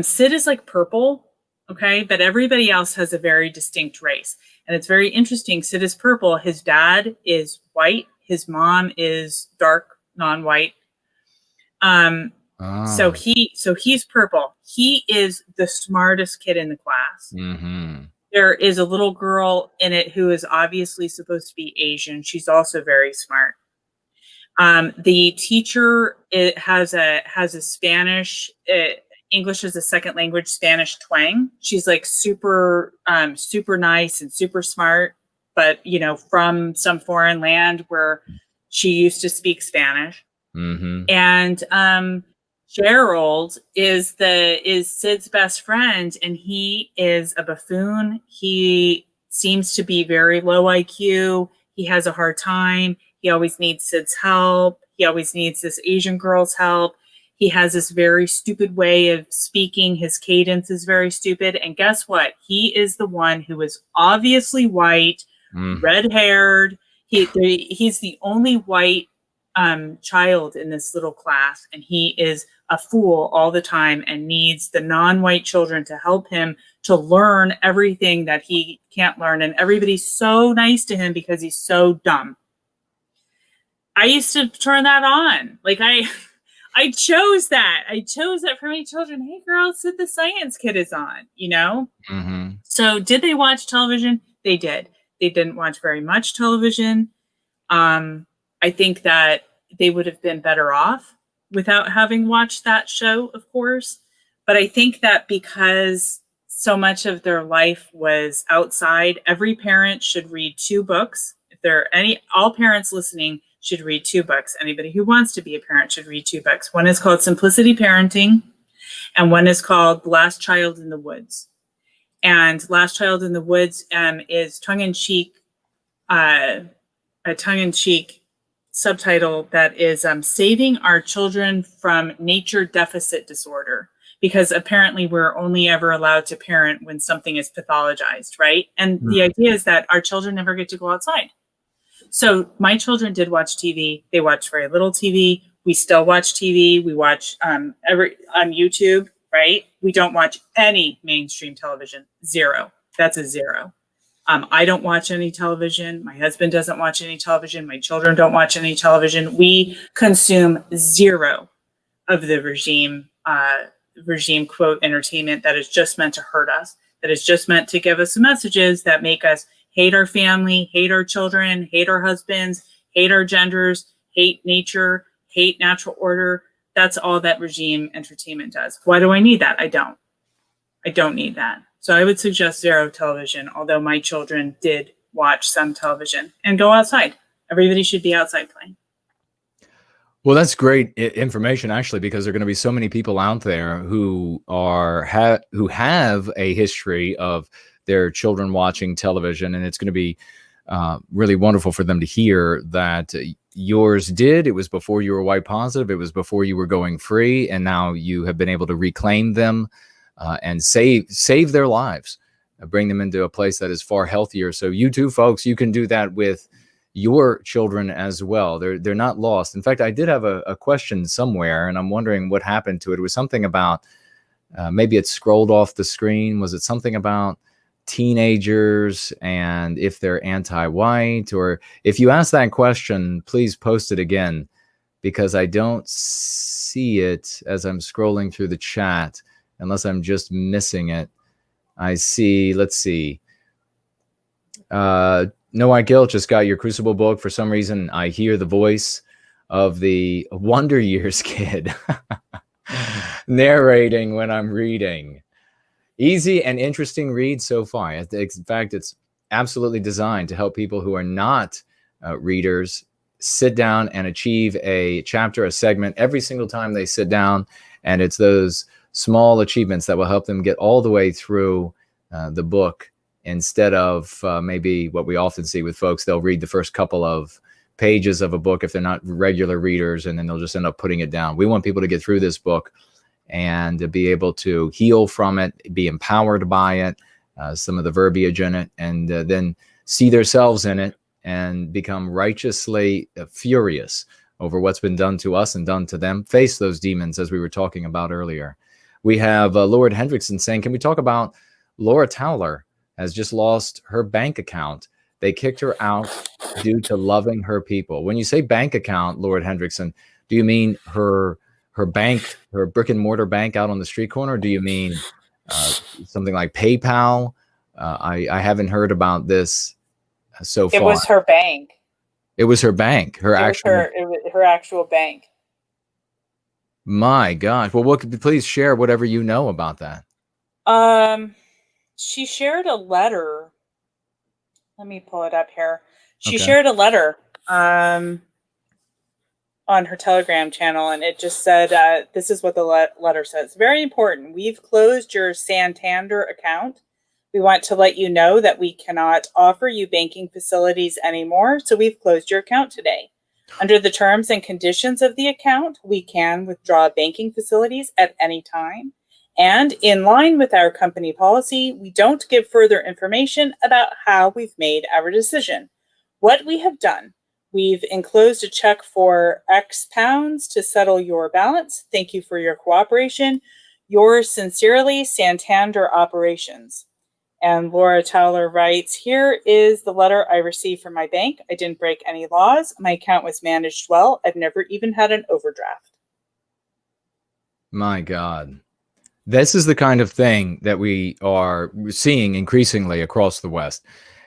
Sid is like purple, okay? But everybody else has a very distinct race. And it's very interesting. Sid is purple. His dad is white. His mom is dark, non-white. So he's purple. He is the smartest kid in the class. Mm-hmm. There is a little girl in it who is obviously supposed to be Asian. She's also very smart. The teacher has a Spanish, English as a second language, Spanish twang. She's like super nice and super smart, but from some foreign land where she used to speak Spanish. Mm-hmm. And Gerald is Sid's best friend, and he is a buffoon. He seems to be very low IQ. He has a hard time. He always needs Sid's help. He always needs this Asian girl's help. He has this very stupid way of speaking. His cadence is very stupid. And guess what? He is the one who is obviously white, red-haired. He's the only white child in this little class, and he is a fool all the time and needs the non-white children to help him to learn everything that he can't learn. And everybody's so nice to him because he's so dumb. I used to turn that on. Like I chose that. I chose that for my children. Hey girls, Sid the Science Kid is on, Mm-hmm. So did they watch television? They did. They didn't watch very much television. I think that they would have been better off without having watched that show, of course. But I think that because so much of their life was outside, every parent should read 2 books. If there are all parents listening should read 2 books. Anybody who wants to be a parent should read 2 books. One is called Simplicity Parenting, and one is called Last Child in the Woods. And Last Child in the Woods is tongue-in-cheek, a tongue-in-cheek subtitle that is Saving Our Children from Nature Deficit Disorder, because apparently we're only ever allowed to parent when something is pathologized, right? And the idea is that our children never get to go outside. So my children did watch TV. They watched very little TV. We still watch TV. We watch on YouTube, right? We don't watch any mainstream television. 0. That's a 0. I don't watch any television. My husband doesn't watch any television. My children don't watch any television. We consume 0 of the regime quote entertainment that is just meant to hurt us, that is just meant to give us messages that make us hate our family, hate our children, hate our husbands, hate our genders, hate nature, hate natural order. That's all that regime entertainment does. Why do I need that? I don't need that. So I would suggest 0 television, although my children did watch some television, and go outside. Everybody should be outside playing. Well, that's great information, actually, because there are going to be so many people out there who have a history of their children watching television, and it's going to be really wonderful for them to hear that yours did. It was before you were white positive. It was before you were going free, and now you have been able to reclaim them and save their lives, bring them into a place that is far healthier. So you too, folks, you can do that with your children as well. They're not lost. In fact, I did have a question somewhere, and I'm wondering what happened to it. It was something about maybe it scrolled off the screen. Was it something about teenagers and if they're anti-white? Or if you ask that question, please post it again, because I don't see it as I'm scrolling through the chat, unless I'm just missing it. I see, let's see. No White Guilt just got your Crucible book. For some reason, I hear the voice of the Wonder Years kid narrating when I'm reading. Easy and interesting read so far. In fact, it's absolutely designed to help people who are not readers sit down and achieve a chapter, a segment every single time they sit down. And it's those small achievements that will help them get all the way through the book, instead of maybe what we often see with folks. They'll read the first couple of pages of a book if they're not regular readers, and then they'll just end up putting it down. We want people to get through this book and to be able to heal from it, be empowered by it, some of the verbiage in it, and then see themselves in it and become righteously furious over what's been done to us and done to them. Face those demons, as we were talking about earlier. We have Lord Hendrickson saying, can we talk about Laura Towler has just lost her bank account? They kicked her out due to loving her people. When you say bank account, Lord Hendrickson, do you mean her bank, her brick and mortar bank out on the street corner? Or do you mean something like PayPal? I haven't heard about this so far. It was her bank. It was her bank. Her actual bank. My gosh. Well, please share whatever you know about that. She shared a letter. Let me pull it up here. She Okay. shared a letter on her Telegram channel, and it just said, this is what the letter says. Very important. We've closed your Santander account. We want to let you know that we cannot offer you banking facilities anymore, so we've closed your account today. Under the terms and conditions of the account, we can withdraw banking facilities at any time. And in line with our company policy, we don't give further information about how we've made our decision. What we have done, we've enclosed a check for X pounds to settle your balance. Thank you for your cooperation. Yours sincerely, Santander Operations. And Laura Towler writes, here is the letter I received from my bank. I didn't break any laws. My account was managed well. I've never even had an overdraft. My God. This is the kind of thing that we are seeing increasingly across the West.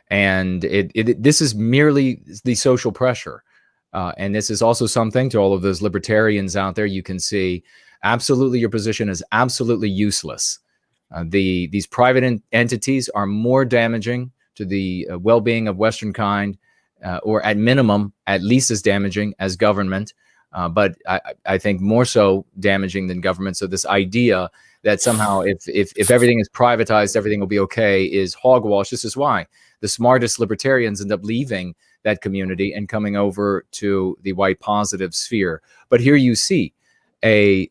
And this is merely the social pressure. And this is also something to all of those libertarians out there. You can see absolutely your position is absolutely useless. These private entities are more damaging to the well-being of Western kind, or at minimum, at least as damaging as government. But I think more so damaging than government. So this idea that somehow if everything is privatized, everything will be okay is hogwash. This is why the smartest libertarians end up leaving that community and coming over to the white positive sphere. But here you see a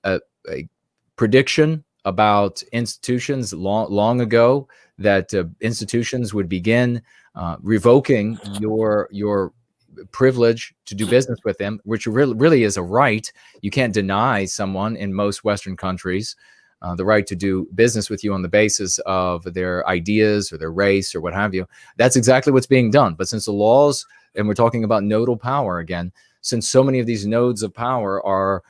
prediction about institutions long ago, that institutions would begin revoking your privilege to do business with them, which really is a right. You can't deny someone in most Western countries the right to do business with you on the basis of their ideas or their race or what have you. That's exactly what's being done. But since the laws, and we're talking about nodal power again, since so many of these nodes of power are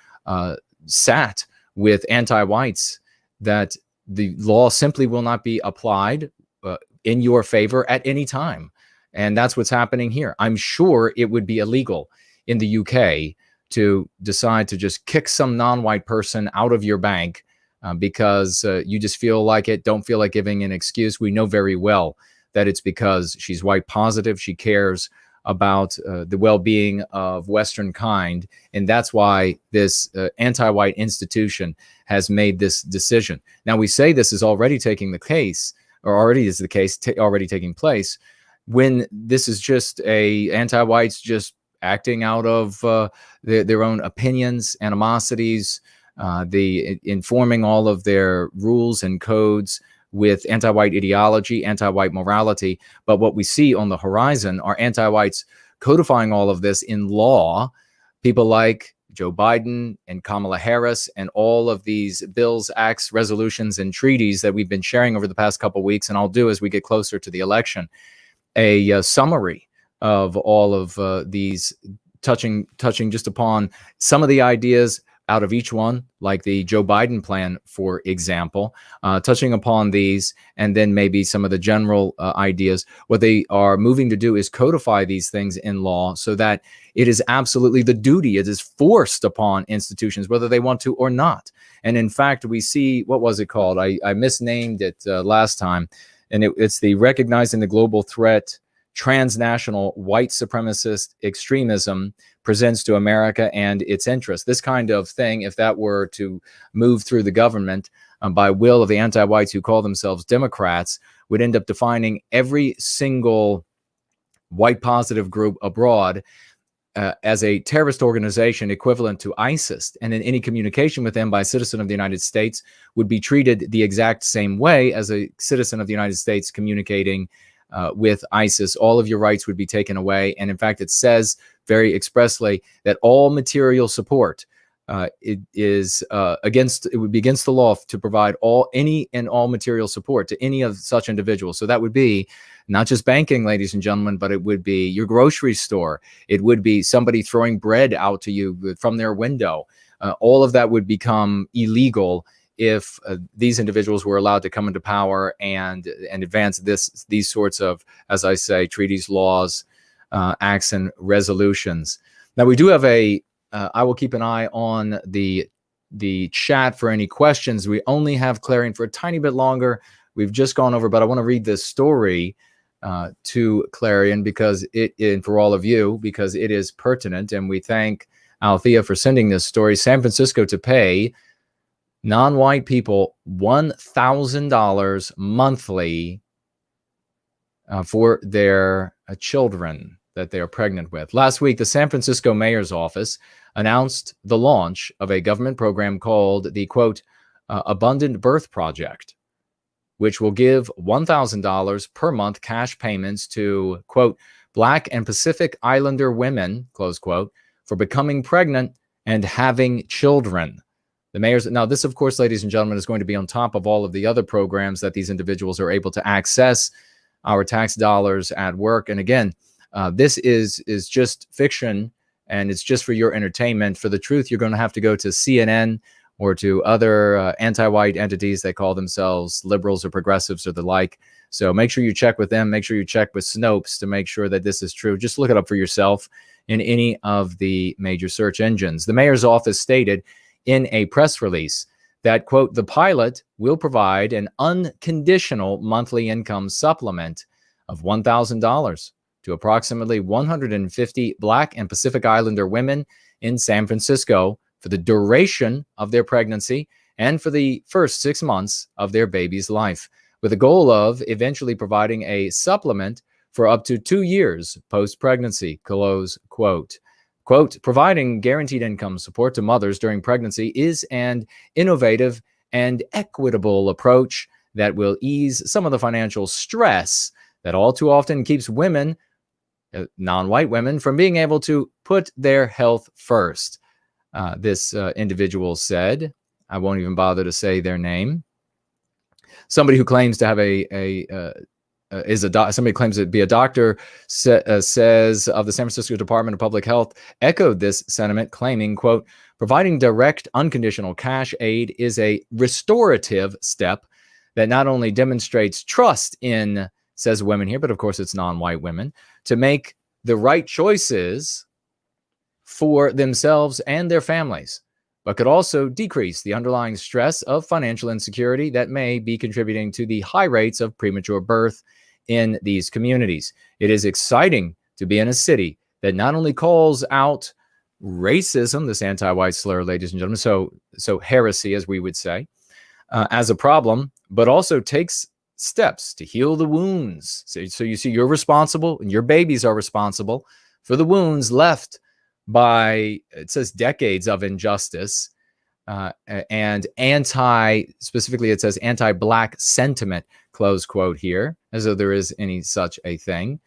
sat with anti-whites, that the law simply will not be applied in your favor at any time. And that's what's happening here. I'm sure it would be illegal in the UK to decide to just kick some non-white person out of your bank because you just feel like it, don't feel like giving an excuse. We know very well that it's because she's white positive. She cares about the well-being of Western kind. And that's why this anti-white institution has made this decision. Now, we say this is already taking the case, or already is the case, already taking place, when this is just anti-whites just acting out of their own opinions, animosities, informing all of their rules and codes with anti-white ideology, anti-white morality. But what we see on the horizon are anti-whites codifying all of this in law. People like Joe Biden and Kamala Harris and all of these bills, acts, resolutions, and treaties that we've been sharing over the past couple of weeks. And I'll do as we get closer to the election, a summary of all of these touching just upon some of the ideas, out of each one, like the Joe Biden plan, for example, touching upon these, and then maybe some of the general ideas. What they are moving to do is codify these things in law so that it is absolutely the duty, it is forced upon institutions, whether they want to or not. And in fact, we see, what was it called? I misnamed it last time, and it's the Recognizing the Global Threat Transnational White Supremacist Extremism Presents to America and Its Interests. This kind of thing, if that were to move through the government by will of the anti-whites who call themselves Democrats, would end up defining every single white positive group abroad as a terrorist organization equivalent to ISIS. And in any communication with them by a citizen of the United States would be treated the exact same way as a citizen of the United States communicating with ISIS. All of your rights would be taken away. And in fact, it says very expressly that all material support it would be against the law to provide any and all material support to any of such individuals. So that would be not just banking, ladies and gentlemen, but it would be your grocery store. It would be somebody throwing bread out to you from their window. All of that would become illegal if these individuals were allowed to come into power and advance these sorts of, as I say, treaties, laws, acts, and resolutions. Now, we do have I will keep an eye on the chat for any questions. We only have Clarion for a tiny bit longer. We've just gone over, but I want to read this story to Clarion and for all of you, because it is pertinent. And we thank Althea for sending this story. San Francisco to pay non-white people $1,000 monthly for their children that they are pregnant with. Last week, the San Francisco mayor's office announced the launch of a government program called the, quote, Abundant Birth Project, which will give $1,000 per month cash payments to, quote, Black and Pacific Islander women, close quote, for becoming pregnant and having children. The mayor's, now this, of course, ladies and gentlemen, is going to be on top of all of the other programs that these individuals are able to access our tax dollars at work. And again, this is just fiction, and it's just for your entertainment. For the truth, you're going to have to go to CNN or to other anti-white entities that call themselves liberals or progressives or the like. So make sure you check with them. Make sure you check with Snopes to make sure that this is true. Just look it up for yourself in any of the major search engines. The mayor's office stated in a press release that, quote, the pilot will provide an unconditional monthly income supplement of $1,000 to approximately 150 Black and Pacific Islander women in San Francisco for the duration of their pregnancy and for the first 6 months of their baby's life, with the goal of eventually providing a supplement for up to 2 years post-pregnancy, close quote. Quote, providing guaranteed income support to mothers during pregnancy is an innovative and equitable approach that will ease some of the financial stress that all too often keeps women, non-white women, from being able to put their health first. This individual said, I won't even bother to say their name. Somebody who claims to have somebody claims to be a doctor, says of the San Francisco Department of Public Health, echoed this sentiment, claiming, quote, providing direct unconditional cash aid is a restorative step that not only demonstrates trust in, says women here, but of course it's non-white women, to make the right choices for themselves and their families, but could also decrease the underlying stress of financial insecurity that may be contributing to the high rates of premature birth in these communities. It is exciting to be in a city that not only calls out racism, this anti-white slur, ladies and gentlemen, so heresy, as we would say, as a problem, but also takes steps to heal the wounds. So you see, you're responsible, and your babies are responsible for the wounds left by, it says, decades of injustice and specifically it says anti-Black sentiment, close quote here, as though there is any such a thing.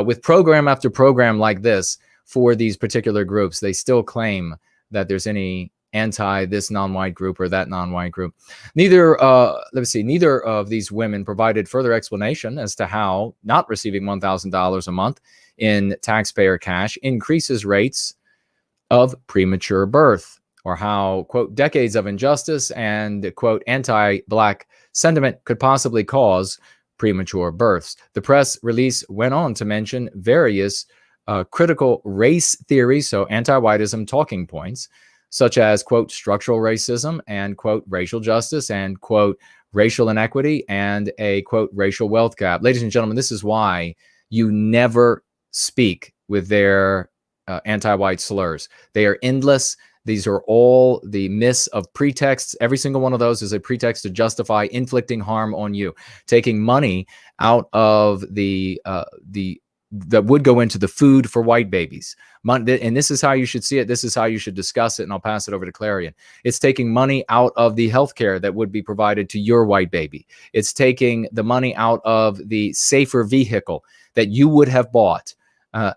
With program after program like this for these particular groups, they still claim that there's any anti this non-white group or that non-white group. Neither of these women provided further explanation as to how not receiving $1,000 a month in taxpayer cash increases rates of premature birth. or how, quote, decades of injustice and, quote, anti-Black sentiment could possibly cause premature births. The press release went on to mention various critical race theories, so anti-whiteism talking points, such as, quote, structural racism and, quote, racial justice and, quote, racial inequity and a, quote, racial wealth gap. Ladies and gentlemen, this is why you never speak with their anti-white slurs. They are endless. These are all the myths of pretexts. Every single one of those is a pretext to justify inflicting harm on you, taking money out of the that would go into the food for white babies. And this is how you should see it. This is how you should discuss it. And I'll pass it over to Clarion. It's taking money out of the healthcare that would be provided to your white baby. It's taking the money out of the safer vehicle that you would have bought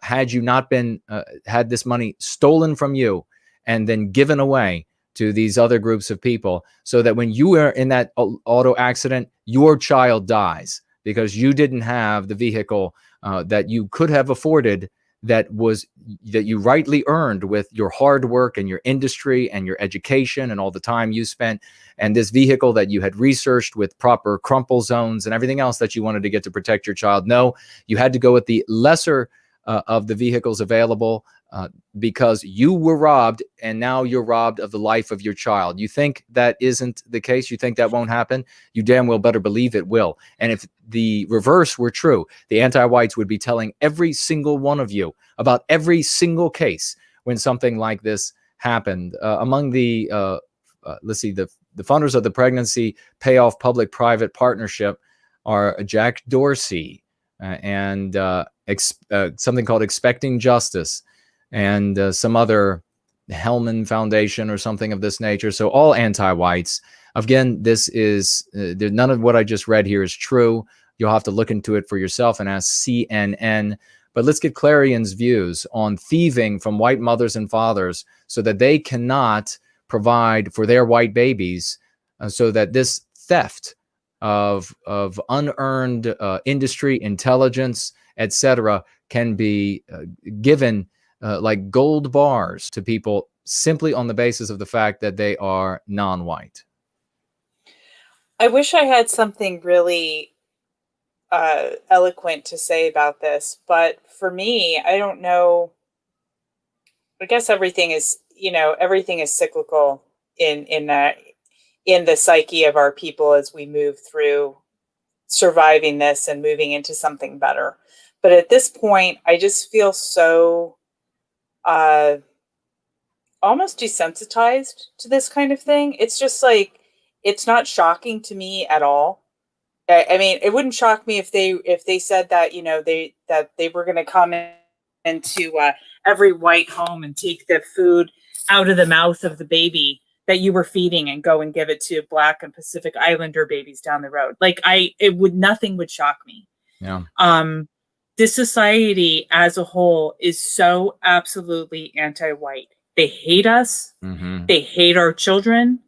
had you not been had this money stolen from you and then given away to these other groups of people, so that when you are in that auto accident, your child dies because you didn't have the vehicle that you could have afforded, that you rightly earned with your hard work and your industry and your education and all the time you spent, and this vehicle that you had researched with proper crumple zones and everything else that you wanted to get to protect your child. No, you had to go with the lesser of the vehicles available because you were robbed, and now you're robbed of the life of your child. You think that isn't the case? You think that won't happen? You damn well better believe it will. And if the reverse were true, the anti-whites would be telling every single one of you about every single case when something like this happened. Among the, let's see, the funders of the Pregnancy Payoff Public-Private Partnership are Jack Dorsey and something called Expecting Justice, and some other Hellman Foundation or something of this nature. So all anti-whites. Again, this is none of what I just read here is true. You'll have to look into it for yourself and ask CNN. But let's get Clarion's views on thieving from white mothers and fathers so that they cannot provide for their white babies, so that this theft of unearned industry, intelligence, etc., can be given like gold bars to people simply on the basis of the fact that they are non-white. I wish I had something really eloquent to say about this, but for me, I don't know. I guess everything is cyclical in the psyche of our people as we move through surviving this and moving into something better. But at this point, I just feel so almost desensitized to this kind of thing. It's just like, it's not shocking to me at all. I mean, it wouldn't shock me if they said that, they were going to come into every white home and take the food out of the mouth of the baby that you were feeding and go and give it to Black and Pacific Islander babies down the road. Like nothing would shock me. Yeah. This society as a whole is so absolutely anti-white. They hate us. Mm-hmm. They hate our children.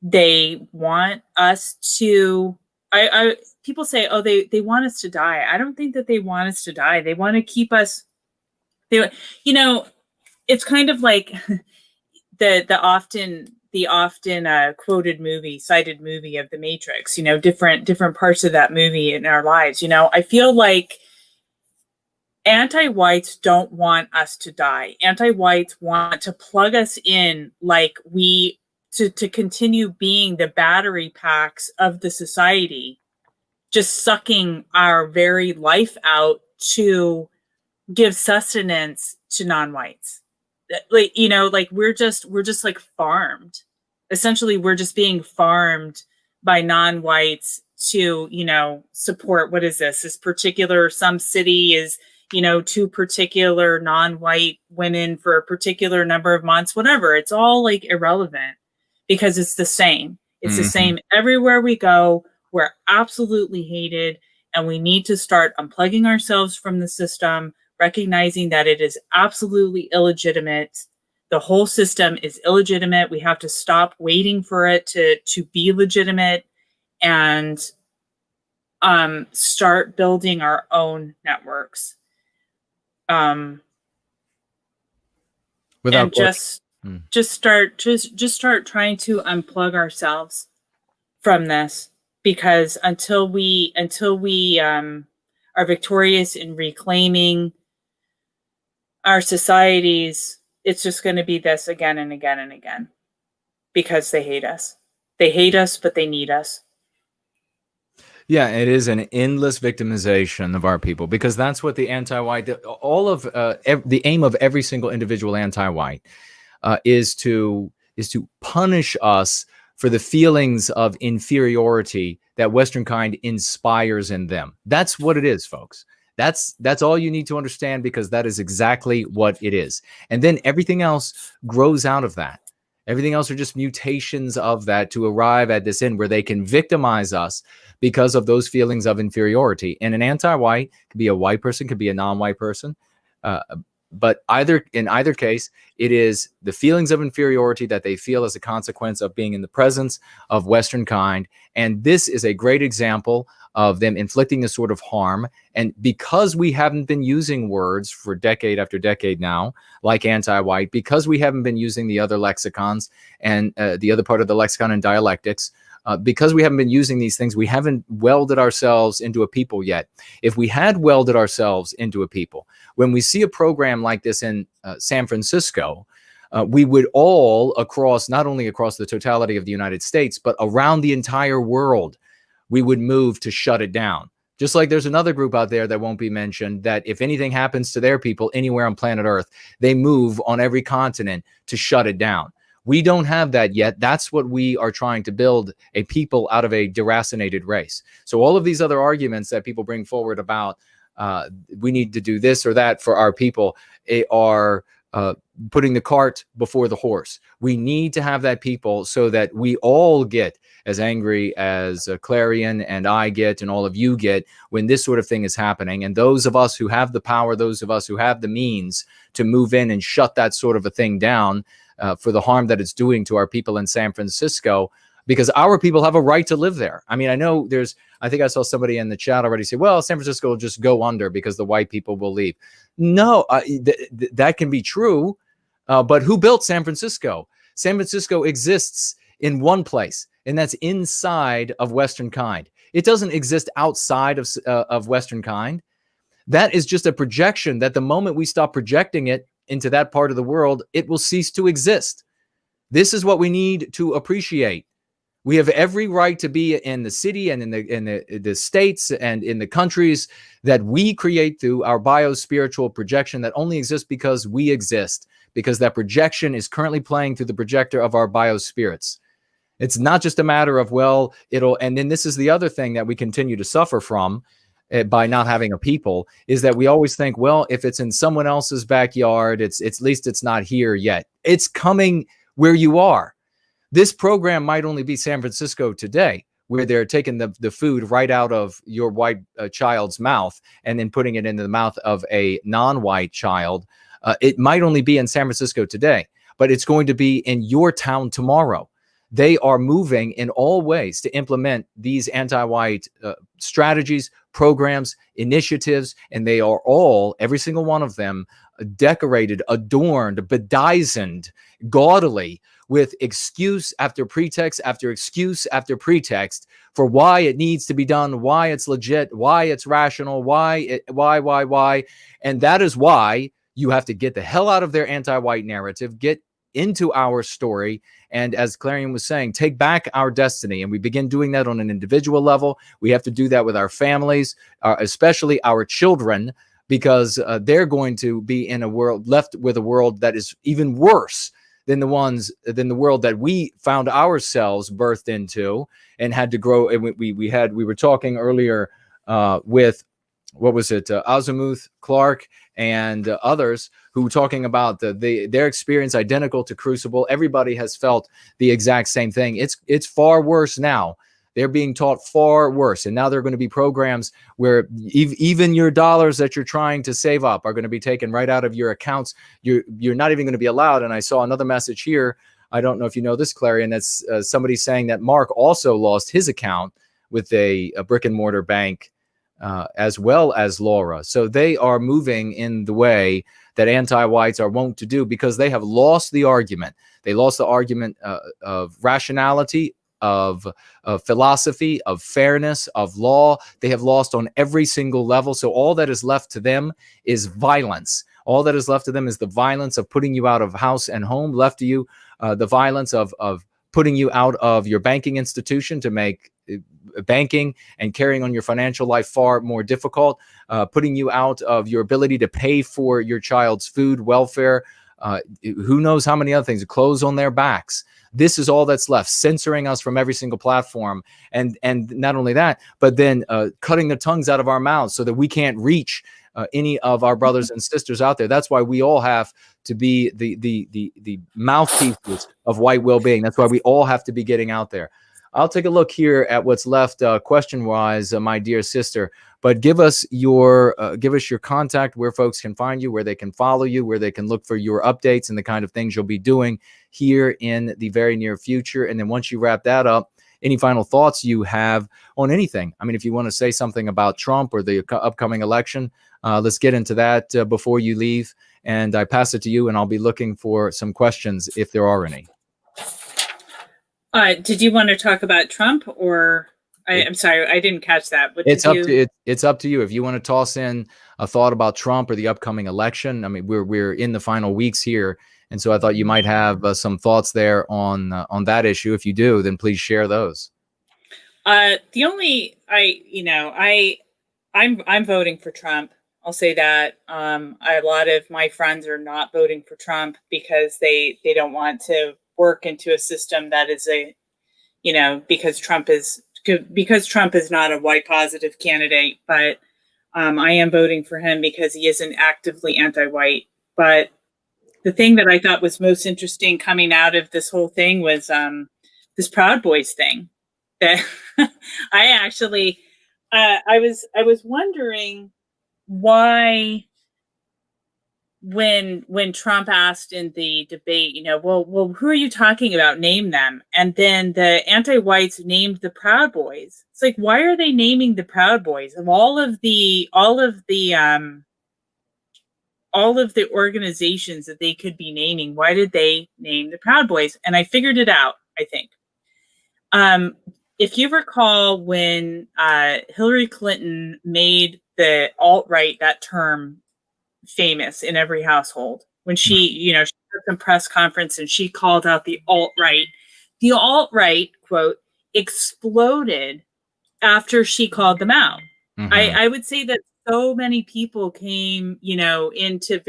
They want us to, people say, oh, they want us to die. I don't think that they want us to die. They want to keep us, it's kind of like the often quoted movie, cited movie of The Matrix, different parts of that movie in our lives. I feel like anti-whites don't want us to die. Anti-whites want to plug us in like to continue being the battery packs of the society, just sucking our very life out to give sustenance to non-whites. Like, we're just like farmed. Essentially, we're just being farmed by non-whites to, support, what is this particular, some city is, 2 particular non-white women for a particular number of months, whatever. It's all like irrelevant because it's the same. It's the same everywhere we go. We're absolutely hated, and we need to start unplugging ourselves from the system, recognizing that it is absolutely illegitimate. The whole system is illegitimate. We have to stop waiting for it to be legitimate and start building our own networks. Without just just start trying to unplug ourselves from this, because until we are victorious in reclaiming our societies, it's just going to be this again and again and again, because they hate us. They hate us, but they need us. Yeah, it is an endless victimization of our people, because that's what the anti-white, all of the aim of every single individual anti-white is to punish us for the feelings of inferiority that Western kind inspires in them. That's what it is, folks. That's all you need to understand, because that is exactly what it is. And then everything else grows out of that. Everything else are just mutations of that to arrive at this end where they can victimize us because of those feelings of inferiority. And an anti-white could be a white person, could be a non-white person. But in either case, it is the feelings of inferiority that they feel as a consequence of being in the presence of Western kind. And this is a great example of them inflicting this sort of harm. And because we haven't been using words for decade after decade now, like anti-white, because we haven't been using the other lexicons and the other part of the lexicon and dialectics, because we haven't been using these things, we haven't welded ourselves into a people yet. If we had welded ourselves into a people, when we see a program like this in San Francisco, we would all not only across the totality of the United States, but around the entire world, we would move to shut it down. Just like there's another group out there that won't be mentioned, that if anything happens to their people anywhere on planet Earth, they move on every continent to shut it down. We don't have that yet. That's what we are trying to build, a people out of a deracinated race. So all of these other arguments that people bring forward about we need to do this or that for our people are putting the cart before the horse. We need to have that people so that we all get as angry as Clarion and I get and all of you get when this sort of thing is happening. And those of us who have the power, those of us who have the means to move in and shut that sort of a thing down for the harm that it's doing to our people in San Francisco, because our people have a right to live there. I mean, I think I saw somebody in the chat already say, well, San Francisco will just go under because the white people will leave. No, that can be true. But who built San Francisco? San Francisco exists in one place, and that's inside of Western kind. It doesn't exist outside of Western kind. That is just a projection that the moment we stop projecting it into that part of the world, it will cease to exist. This is what we need to appreciate. We have every right to be in the city and in the states and in the countries that we create through our bio-spiritual projection that only exists because we exist, because that projection is currently playing through the projector of our bio-spirits. It's not just a matter of, well, and then this is the other thing that we continue to suffer from by not having a people, is that we always think, well, if it's in someone else's backyard, it's at least it's not here yet. It's coming where you are. This program might only be San Francisco today, where they're taking the food right out of your white child's mouth and then putting it into the mouth of a non-white child. It might only be in San Francisco today, but it's going to be in your town tomorrow. They are moving in all ways to implement these anti-white strategies, programs, initiatives, and they are all, every single one of them, decorated, adorned, bedizened, gaudily, with excuse after pretext after excuse after pretext for why it needs to be done, why it's legit, why it's rational, why. And that is why you have to get the hell out of their anti-white narrative, get into our story, and as Clarion was saying, take back our destiny. And we begin doing that on an individual level. We have to do that with our families, especially our children, because they're going to be in a world, left with a world that is even worse than the world that we found ourselves birthed into and had to grow. And we were talking earlier with, what was it, Azimuth, Clark, and others who were talking about their experience identical to Crucible. Everybody has felt the exact same thing. It's far worse now. They're being taught far worse. And now there are going to be programs where even your dollars that you're trying to save up are going to be taken right out of your accounts. You're not even going to be allowed. And I saw another message here. I don't know if you know this, Clarion. That's somebody saying that Mark also lost his account with a brick and mortar bank as well as Laura. So they are moving in the way that anti-whites are wont to do, because they have lost the argument. They lost the argument of rationality, of philosophy, of fairness, of law. They have lost on every single level. So all that is left to them is violence. All that is left to them is the violence of putting you out of house and home. Left to you, the violence of putting you out of your banking institution to make banking and carrying on your financial life far more difficult, putting you out of your ability to pay for your child's food, welfare, who knows how many other things, clothes on their backs. This is all that's left, censoring us from every single platform. And not only that, but then cutting the tongues out of our mouths so that we can't reach any of our brothers and sisters out there. That's why we all have to be the mouthpieces of white well-being. That's why we all have to be getting out there. I'll take a look here at what's left question-wise, my dear sister. But give us your contact, where folks can find you, where they can follow you, where they can look for your updates and the kind of things you'll be doing here in the very near future. And then once you wrap that up, any final thoughts you have on anything? I mean, if you want to say something about Trump or the upcoming election, let's get into that before you leave. And I pass it to you, and I'll be looking for some questions if there are any. Did you want to talk about Trump, or I'm sorry, I didn't catch that. It's up to you. If you want to toss in a thought about Trump or the upcoming election. I mean, we're in the final weeks here, and so I thought you might have some thoughts there on that issue. If you do, then please share those. I'm voting for Trump. I'll say that. A lot of my friends are not voting for Trump because they don't want to work into a system that is because Trump is not a white positive candidate. But I am voting for him because he isn't actively anti-white. But the thing that I thought was most interesting coming out of this whole thing was this Proud Boys thing. That I actually I was wondering why, when Trump asked in the debate, well, who are you talking about? Name them. And then the anti-whites named the Proud Boys. It's like, why are they naming the Proud Boys of all of the organizations that they could be naming? Why did they name the Proud Boys? And I figured it out, I think. If you recall, when Hillary Clinton made the alt-right, that term, famous in every household, when she had some press conference and she called out the alt-right quote exploded after she called them out. Mm-hmm. I would say that so many people came, into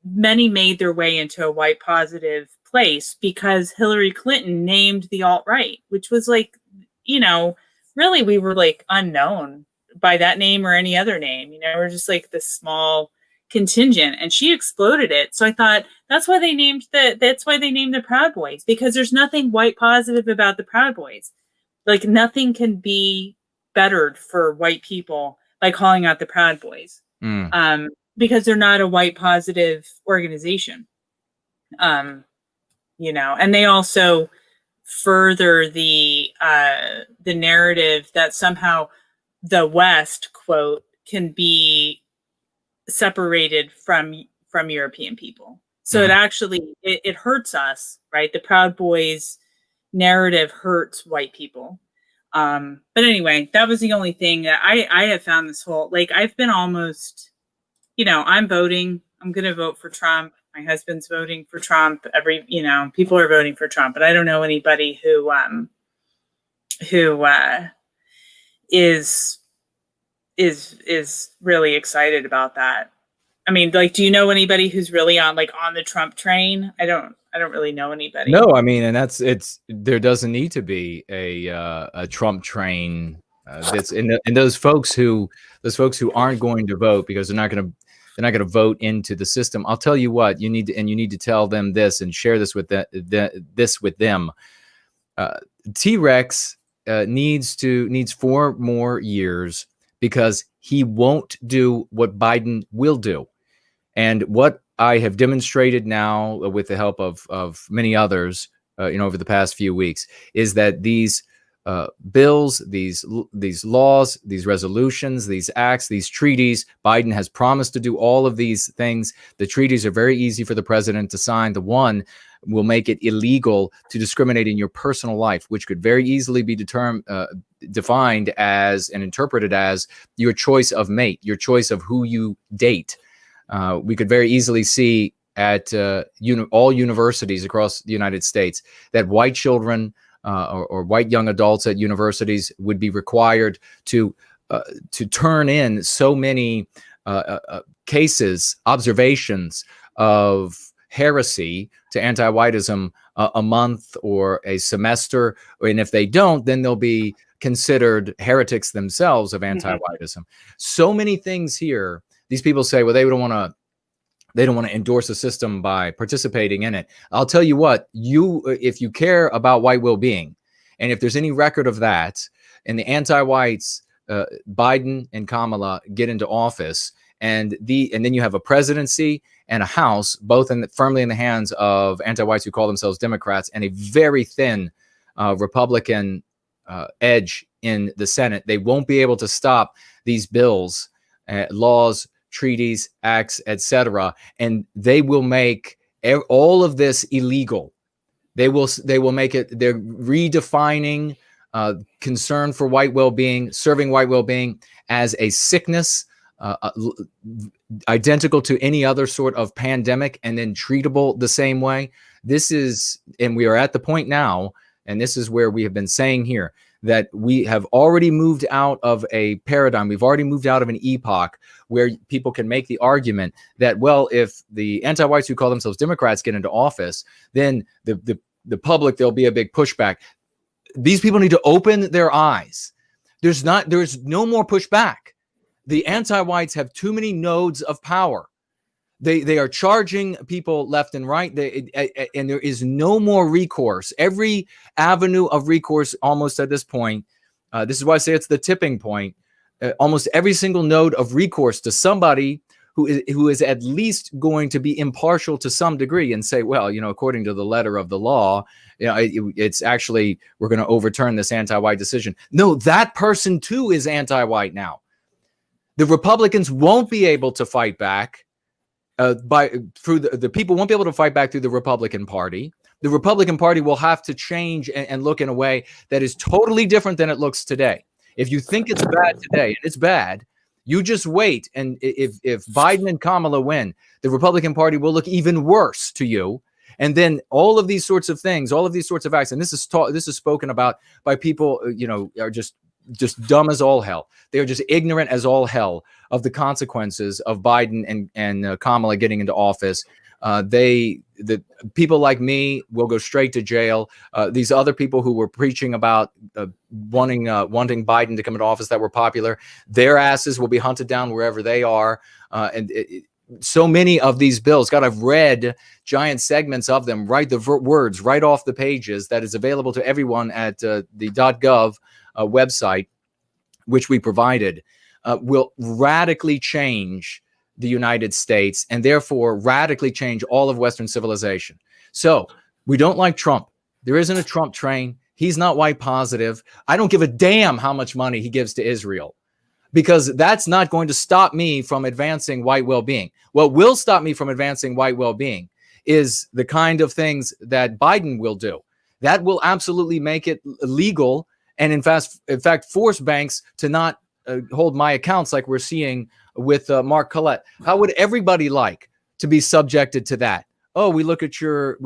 many made their way into a white positive place because Hillary Clinton named the alt-right, which was like, really, we were like unknown by that name or any other name. We're just like this small contingent, and she exploded it. So I thought that's why they named the Proud Boys, because there's nothing white positive about the Proud Boys. Like, nothing can be bettered for white people by calling out the Proud Boys, because they're not a white positive organization. And they also further the narrative that somehow the West, quote, can be separated from European people. So it actually, it hurts us, right? The Proud Boys narrative hurts white people. But anyway, that was the only thing that I have found this whole, like, I've been almost, I'm voting. I'm going to vote for Trump. My husband's voting for Trump. People are voting for Trump, but I don't know anybody who is really excited about that. I mean, like, do you know anybody who's really on the Trump train? I don't really know anybody. No, I mean, and there doesn't need to be a Trump train that's in those folks who aren't going to vote because they're not going to vote into the system. I'll tell you what, you need to tell them this and share this with them. T-Rex needs 4 more years because he won't do what Biden will do. And what I have demonstrated now with the help of many others, over the past few weeks, is that these bills, these laws, these resolutions, these acts, these treaties. Biden has promised to do all of these things. The treaties are very easy for the president to sign. The one will make it illegal to discriminate in your personal life, which could very easily be defined as and interpreted as your choice of mate, your choice of who you date. We could very easily see at all universities across the United States that white children or white young adults at universities would be required to turn in so many cases, observations of heresy to anti-Whiteism a month or a semester, and if they don't, then they'll be considered heretics themselves of anti-Whiteism. So many things here. These people say, well, they don't want to endorse a system by participating in it. I'll tell you what, if you care about white well-being, and if there's any record of that, and the anti-whites, Biden and Kamala get into office, and then you have a presidency and a House, both firmly in the hands of anti-whites who call themselves Democrats, and a very thin Republican edge in the Senate, they won't be able to stop these bills, laws, treaties, acts, etc., and they will make all of this illegal. They will make it. They're redefining concern for white well-being, serving white well-being as a sickness, identical to any other sort of pandemic, and then treatable the same way. This is, and we are at the point now, and this is where we have been saying here that we have already moved out of a paradigm. We've already moved out of an epoch where people can make the argument that, well, if the anti-whites who call themselves Democrats get into office, then the public, there'll be a big pushback. These people need to open their eyes. There's no more pushback. The anti-whites have too many nodes of power. They are charging people left and right, and there is no more recourse. Every avenue of recourse almost at this point, this is why I say it's the tipping point, almost every single node of recourse to somebody who is at least going to be impartial to some degree and say, well, according to the letter of the law, it's actually, we're going to overturn this anti-white decision. No, that person too is anti-white now. The Republicans won't be able to fight back the people won't be able to fight back through the Republican Party. The Republican Party will have to change and look in a way that is totally different than it looks today. If you think it's bad today, and it's bad, you just wait. And if Biden and Kamala win, the Republican Party will look even worse to you. And then all of these sorts of things, all of these sorts of acts, and this is spoken about by people, are just dumb as all hell. They are just ignorant as all hell of the consequences of Biden and Kamala getting into office. The people like me will go straight to jail. These other people who were preaching about wanting Biden to come into office that were popular, their asses will be hunted down wherever they are. So many of these bills, God, I've read giant segments of them, write the words right off the pages. That is available to everyone at the .gov website, which we provided, will radically change the United States and therefore radically change all of Western civilization. So we don't like Trump. There isn't a Trump train. He's not white positive. I don't give a damn how much money he gives to Israel, because that's not going to stop me from advancing white well-being. What will stop me from advancing white well-being is the kind of things that Biden will do. That will absolutely make it legal and in fact force banks to not hold my accounts like we're seeing with Mark Collette. How would everybody like to be subjected to that? Oh, we look at your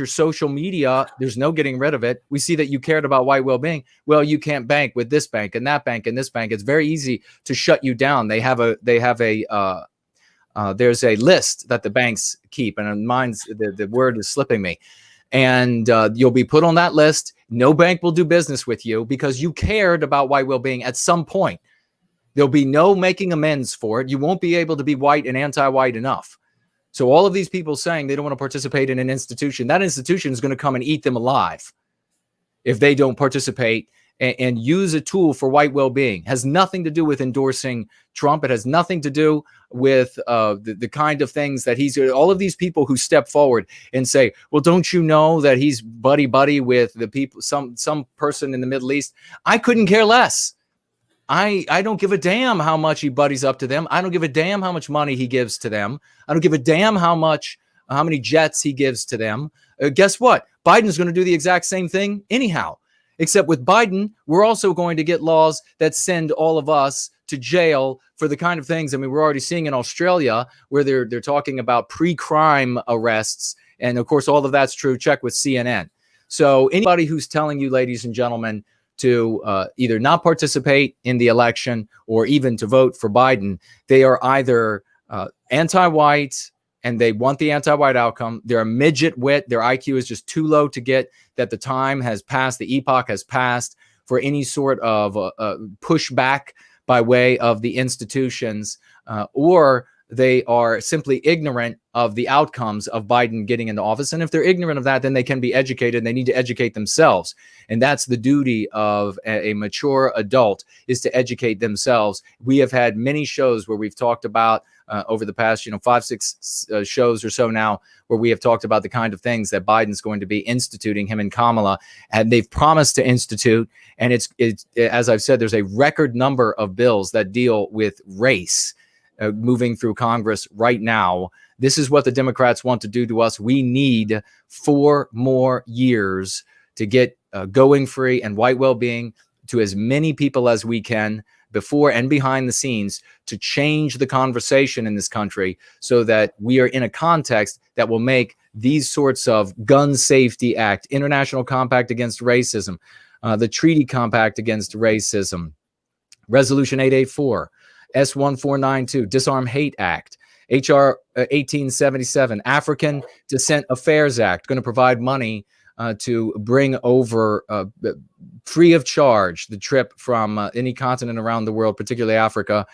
social media. There's no getting rid of it. We see that you cared about white well-being. Well, you can't bank with this bank and that bank and this bank. It's very easy to shut you down. There's a list that the banks keep, and the word is slipping me. And you'll be put on that list. No bank will do business with you because you cared about white well-being at some point. There'll be no making amends for it. You won't be able to be white and anti-white enough. So all of these people saying they don't want to participate in an institution, that institution is going to come and eat them alive if they don't participate and use a tool for white well-being. Has nothing to do with endorsing Trump. It has nothing to do with the kind of things that he's, all of these people who step forward and say, well, don't you know that he's buddy with the people, some person in the Middle East? I couldn't care less. I don't give a damn how much he buddies up to them. I don't give a damn how much money he gives to them. I don't give a damn how many jets he gives to them. Guess what? Biden's going to do the exact same thing anyhow. Except with Biden, we're also going to get laws that send all of us to jail for the kind of things. I mean, we're already seeing in Australia where they're talking about pre-crime arrests. And of course, all of that's true. Check with CNN. So anybody who's telling you, ladies and gentlemen, to either not participate in the election or even to vote for Biden, they are either anti-white and they want the anti-white outcome. They're a midget wit. Their IQ is just too low to get that the time has passed, the epoch has passed for any sort of pushback by way of the institutions, or they are simply ignorant of the outcomes of Biden getting into office. And if they're ignorant of that, then they can be educated and they need to educate themselves. And that's the duty of a mature adult, is to educate themselves. We have had many shows where we've talked about over the past, 5, 6 shows or so now, where we have talked about the kind of things that Biden's going to be instituting, him and Kamala, and they've promised to institute. And it's as I've said, there's a record number of bills that deal with race moving through Congress right now. This is what the Democrats want to do to us. We need 4 more years to get going free and white well-being to as many people as we can, before and behind the scenes, to change the conversation in this country so that we are in a context that will make these sorts of Gun Safety Act, International Compact Against Racism, the Treaty Compact Against Racism, Resolution 884, S1492, Disarm Hate Act, HR 1877, African Descent Affairs Act, going to provide money to bring over free of charge the trip from any continent around the world, particularly Africa,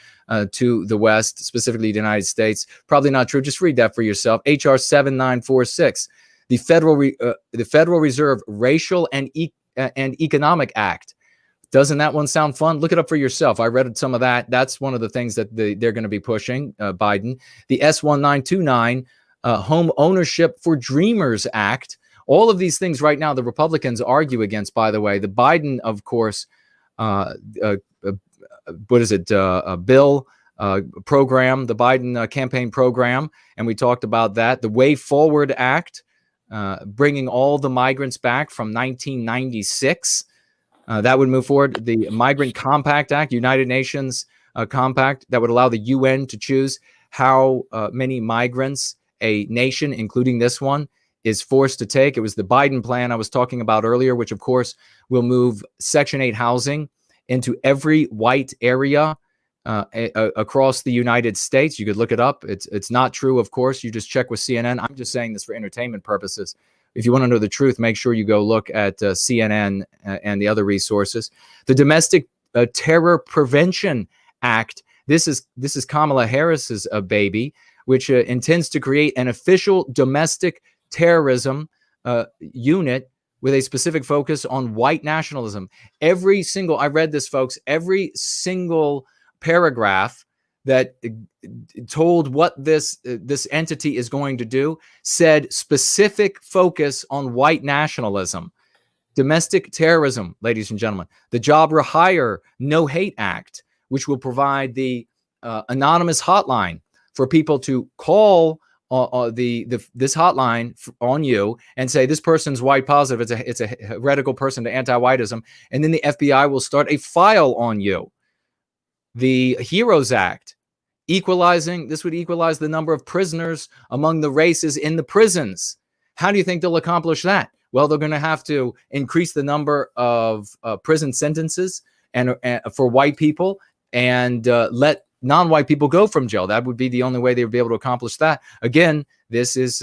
to the West, specifically the United States. Probably not true. Just read that for yourself. HR 7946, the Federal Reserve Racial and Economic Act. Doesn't that one sound fun? Look it up for yourself. I read some of that. That's one of the things that they're going to be pushing, Biden. The S1929 Home Ownership for Dreamers Act. All of these things right now, the Republicans argue against, by the way. The Biden, of course, bill program, the Biden campaign program, and we talked about that. The Way Forward Act, bringing all the migrants back from 1996. That would move forward. The Migrant Compact Act, United Nations compact, that would allow the UN to choose how many migrants a nation, including this one, is forced to take. It was the Biden plan I was talking about earlier, which of course will move Section 8 housing into every white area across the United States. You could look it up. It's not true, of course. You just check with CNN. I'm just saying this for entertainment purposes. If you want to know the truth, make sure you go look at CNN and the other resources. The Domestic Terror Prevention Act. This is Kamala Harris's baby, which intends to create an official domestic terrorism unit with a specific focus on white nationalism. I read this, folks, every single paragraph that told what this entity is going to do said specific focus on white nationalism. Domestic terrorism, ladies and gentlemen. The Job Rehire No Hate Act, which will provide the anonymous hotline for people to call this hotline on you and say this person's white positive. It's a heretical person to anti-whiteism, and then the FBI will start a file on you. The HEROES Act, this would equalize the number of prisoners among the races in the prisons. How do you think they'll accomplish that? Well, they're going to have to increase the number of prison sentences and for white people and let non-white people go from jail. That would be the only way they would be able to accomplish that. Again, this is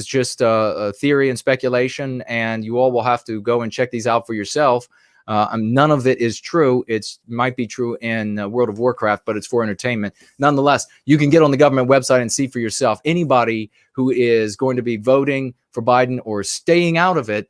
just a theory and speculation, and you all will have to go and check these out for yourself. None of it is true. It might be true in World of Warcraft, but it's for entertainment. Nonetheless, you can get on the government website and see for yourself. Anybody who is going to be voting for Biden or staying out of it,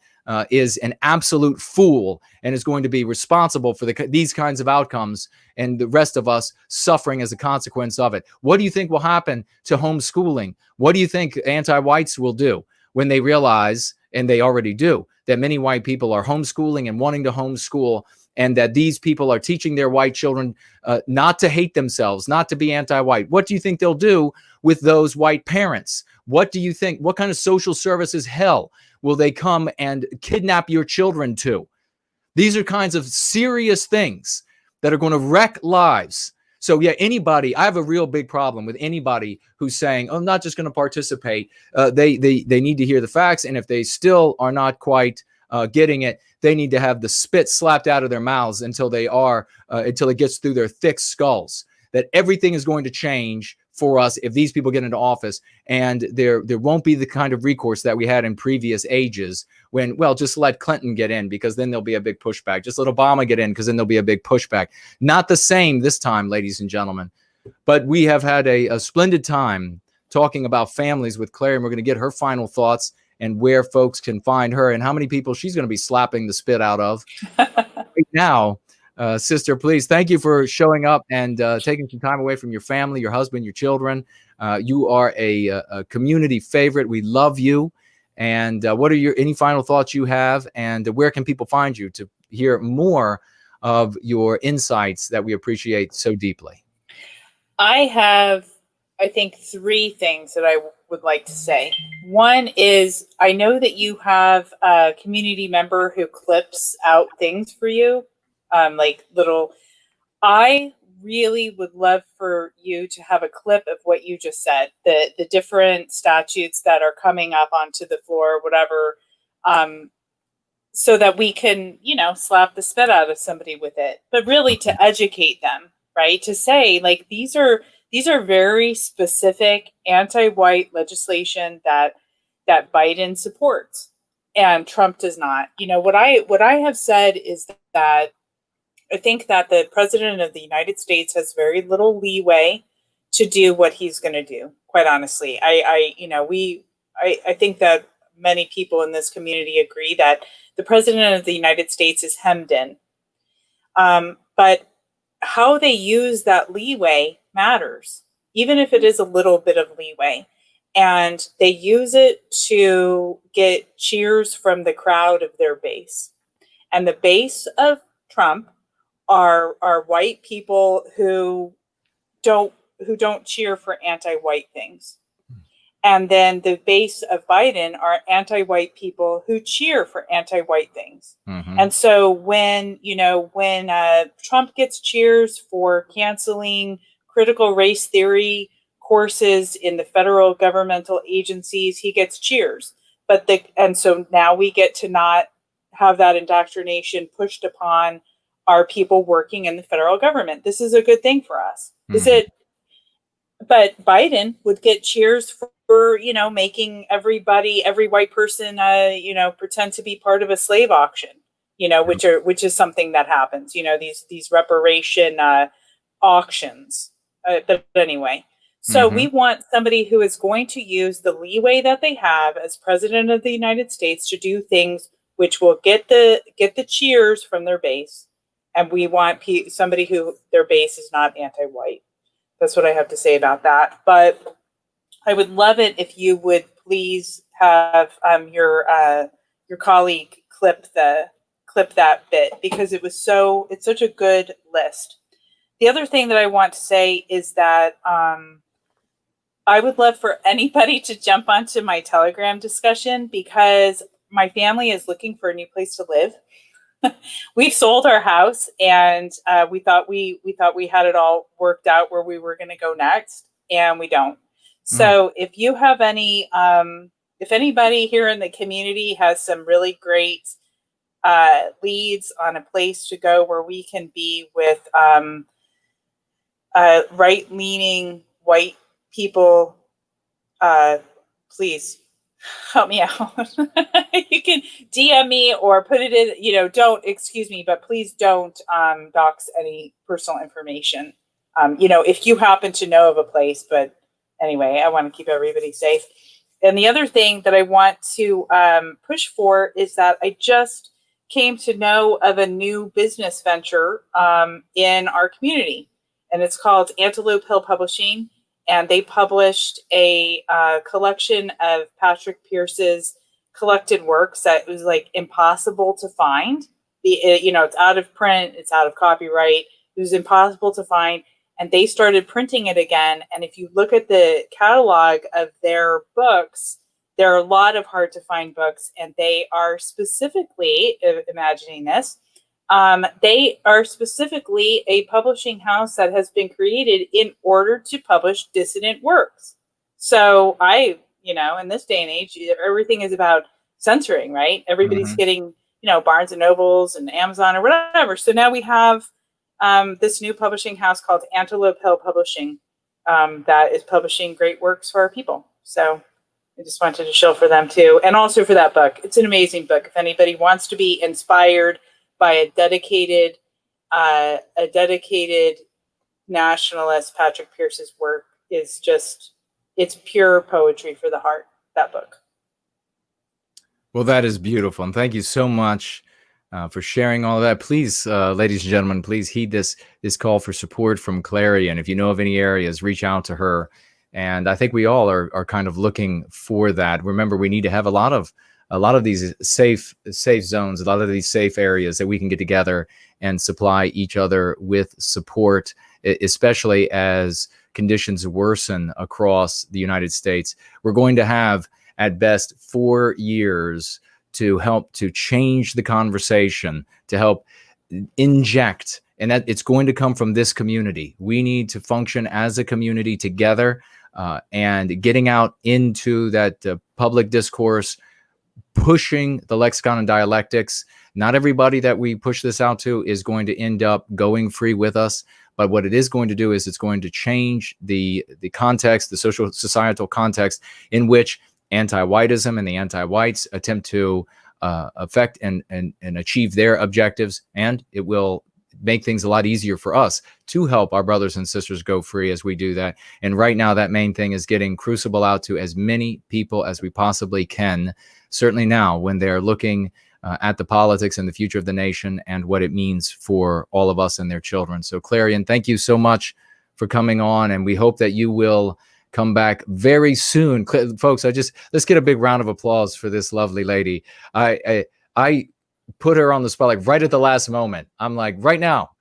is an absolute fool and is going to be responsible for these kinds of outcomes and the rest of us suffering as a consequence of it. What do you think will happen to homeschooling? What do you think anti-whites will do when they realize, and they already do, that many white people are homeschooling and wanting to homeschool, and that these people are teaching their white children not to hate themselves, not to be anti-white? What do you think they'll do with those white parents? What do you think? What kind of social services hell will they come and kidnap your children to? These are kinds of serious things that are going to wreck lives. So yeah, anybody, I have a real big problem with anybody who's saying, "Oh, I'm not just going to participate." They need to hear the facts, and if they still are not quite getting it, they need to have the spit slapped out of their mouths until until it gets through their thick skulls. That everything is going to change for us if these people get into office, and there won't be the kind of recourse that we had in previous ages when, well, just let Clinton get in because then there'll be a big pushback. Just let Obama get in because then there'll be a big pushback. Not the same this time, ladies and gentlemen. But we have had a splendid time talking about families with Clarion. We're going to get her final thoughts and where folks can find her and how many people she's going to be slapping the spit out of right now. Sister, please, thank you for showing up and taking some time away from your family, your husband, your children. You are a community favorite. We love you. And what are any final thoughts you have? And where can people find you to hear more of your insights that we appreciate so deeply? I have, I think, 3 things that I would like to say. One is, I know that you have a community member who clips out things for you. Like little, I really would love for you to have a clip of what you just said, the different statutes that are coming up onto the floor, whatever, so that we can, slap the spit out of somebody with it, but really to educate them, right? To say, like, these are very specific anti-white legislation that Biden supports and Trump does not. What I have said is that I think that the president of the United States has very little leeway to do what he's going to do. Quite honestly, I think that many people in this community agree that the president of the United States is hemmed in. But how they use that leeway matters, even if it is a little bit of leeway. And they use it to get cheers from the crowd of their base. And the base of Trump are white people who don't cheer for anti-white things. And then the base of Biden are anti-white people who cheer for anti-white things. Mm-hmm. And so when Trump gets cheers for canceling critical race theory courses in the federal governmental agencies, he gets cheers. And so now we get to not have that indoctrination pushed upon our people working in the federal government. This is a good thing for us. Mm-hmm. But Biden would get cheers for making every white person, pretend to be part of a slave auction, which is something that happens, these reparation auctions. But anyway, so mm-hmm. We want somebody who is going to use the leeway that they have as president of the United States to do things which will get the cheers from their base. And we want somebody who their base is not anti-white. That's what I have to say about that. But I would love it if you would please have your colleague clip that bit, because it's such a good list. The other thing that I want to say is that I would love for anybody to jump onto my Telegram discussion, because my family is looking for a new place to live. We've sold our house, and we thought we had it all worked out where we were going to go next, and we don't. So if you have if anybody here in the community has some really great leads on a place to go where we can be with right-leaning white people, please help me out. You can DM me or put it in, but please don't dox any personal information. If you happen to know of a place, but anyway, I want to keep everybody safe. And the other thing that I want to push for is that I just came to know of a new business venture in our community, and it's called Antelope Hill Publishing. And they published a collection of Patrick Pierce's collected works that was like impossible to find. It's out of print, it's out of copyright. It was impossible to find. And they started printing it again. And if you look at the catalog of their books, there are a lot of hard to find books. And they are specifically, imagining this, they are specifically a publishing house that has been created in order to publish dissident works. So in this day and age, everything is about censoring, right? Everybody's getting, Barnes and Nobles and Amazon or whatever. So now we have this new publishing house called Antelope Hill Publishing that is publishing great works for our people. So I just wanted to show for them too. And also for that book. It's an amazing book. If anybody wants to be inspired by a dedicated nationalist, Patrick Pierce's work is just, it's pure poetry for the heart, that book. Well, that is beautiful. And thank you so much for sharing all of that. Please, ladies and gentlemen, please heed this call for support from Clarion. If you know of any areas, reach out to her. And I think we all are kind of looking for that. Remember, we need to have a lot of these safe zones, a lot of these safe areas that we can get together and supply each other with support, especially as conditions worsen across the United States. We're going to have, at best, 4 years to help to change the conversation, to help inject, and that it's going to come from this community. We need to function as a community together, and getting out into that public discourse, pushing the lexicon and dialectics. Not everybody that we push this out to is going to end up going free with us, but what it is going to do is it's going to change the context, the social societal context in which anti-whiteism and the anti-whites attempt to affect and achieve their objectives, and it will make things a lot easier for us to help our brothers and sisters go free as we do that. And right now, that main thing is getting Crucible out to as many people as we possibly can, certainly now when they're looking at the politics and the future of the nation and what it means for all of us and their children. So Clarion, thank you so much for coming on, and we hope that you will come back very soon. Folks, let's get a big round of applause for this lovely lady. I put her on the spot like right at the last moment. I'm like, right now,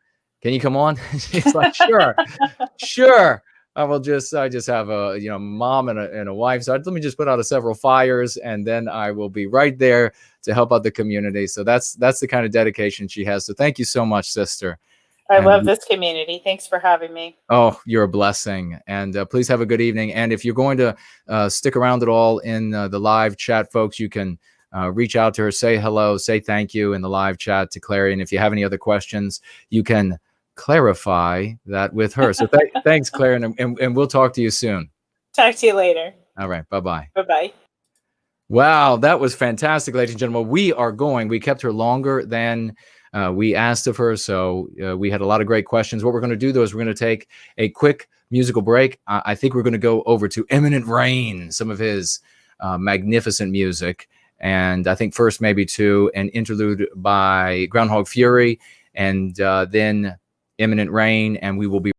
can you come on? She's like, sure. I just have a mom and a wife. So let me just put out several fires, and then I will be right there to help out the community. So that's the kind of dedication she has. So thank you so much, sister. I love this community. Thanks for having me. Oh, you're a blessing. And please have a good evening. And if you're going to stick around at all in the live chat, folks, you can reach out to her, say hello, say thank you in the live chat to Clarion. If you have any other questions, you can clarify that with her. So thanks, Clarion, and we'll talk to you soon. Talk to you later. All right. Bye-bye. Bye-bye. Wow, that was fantastic, ladies and gentlemen. We kept her longer than we asked of her, so we had a lot of great questions. What we're going to do, though, is we're going to take a quick musical break. I think we're going to go over to Imminent Rain, some of his magnificent music, and I think first maybe to an interlude by Groundhog Fury, and then Imminent Rain, and we will be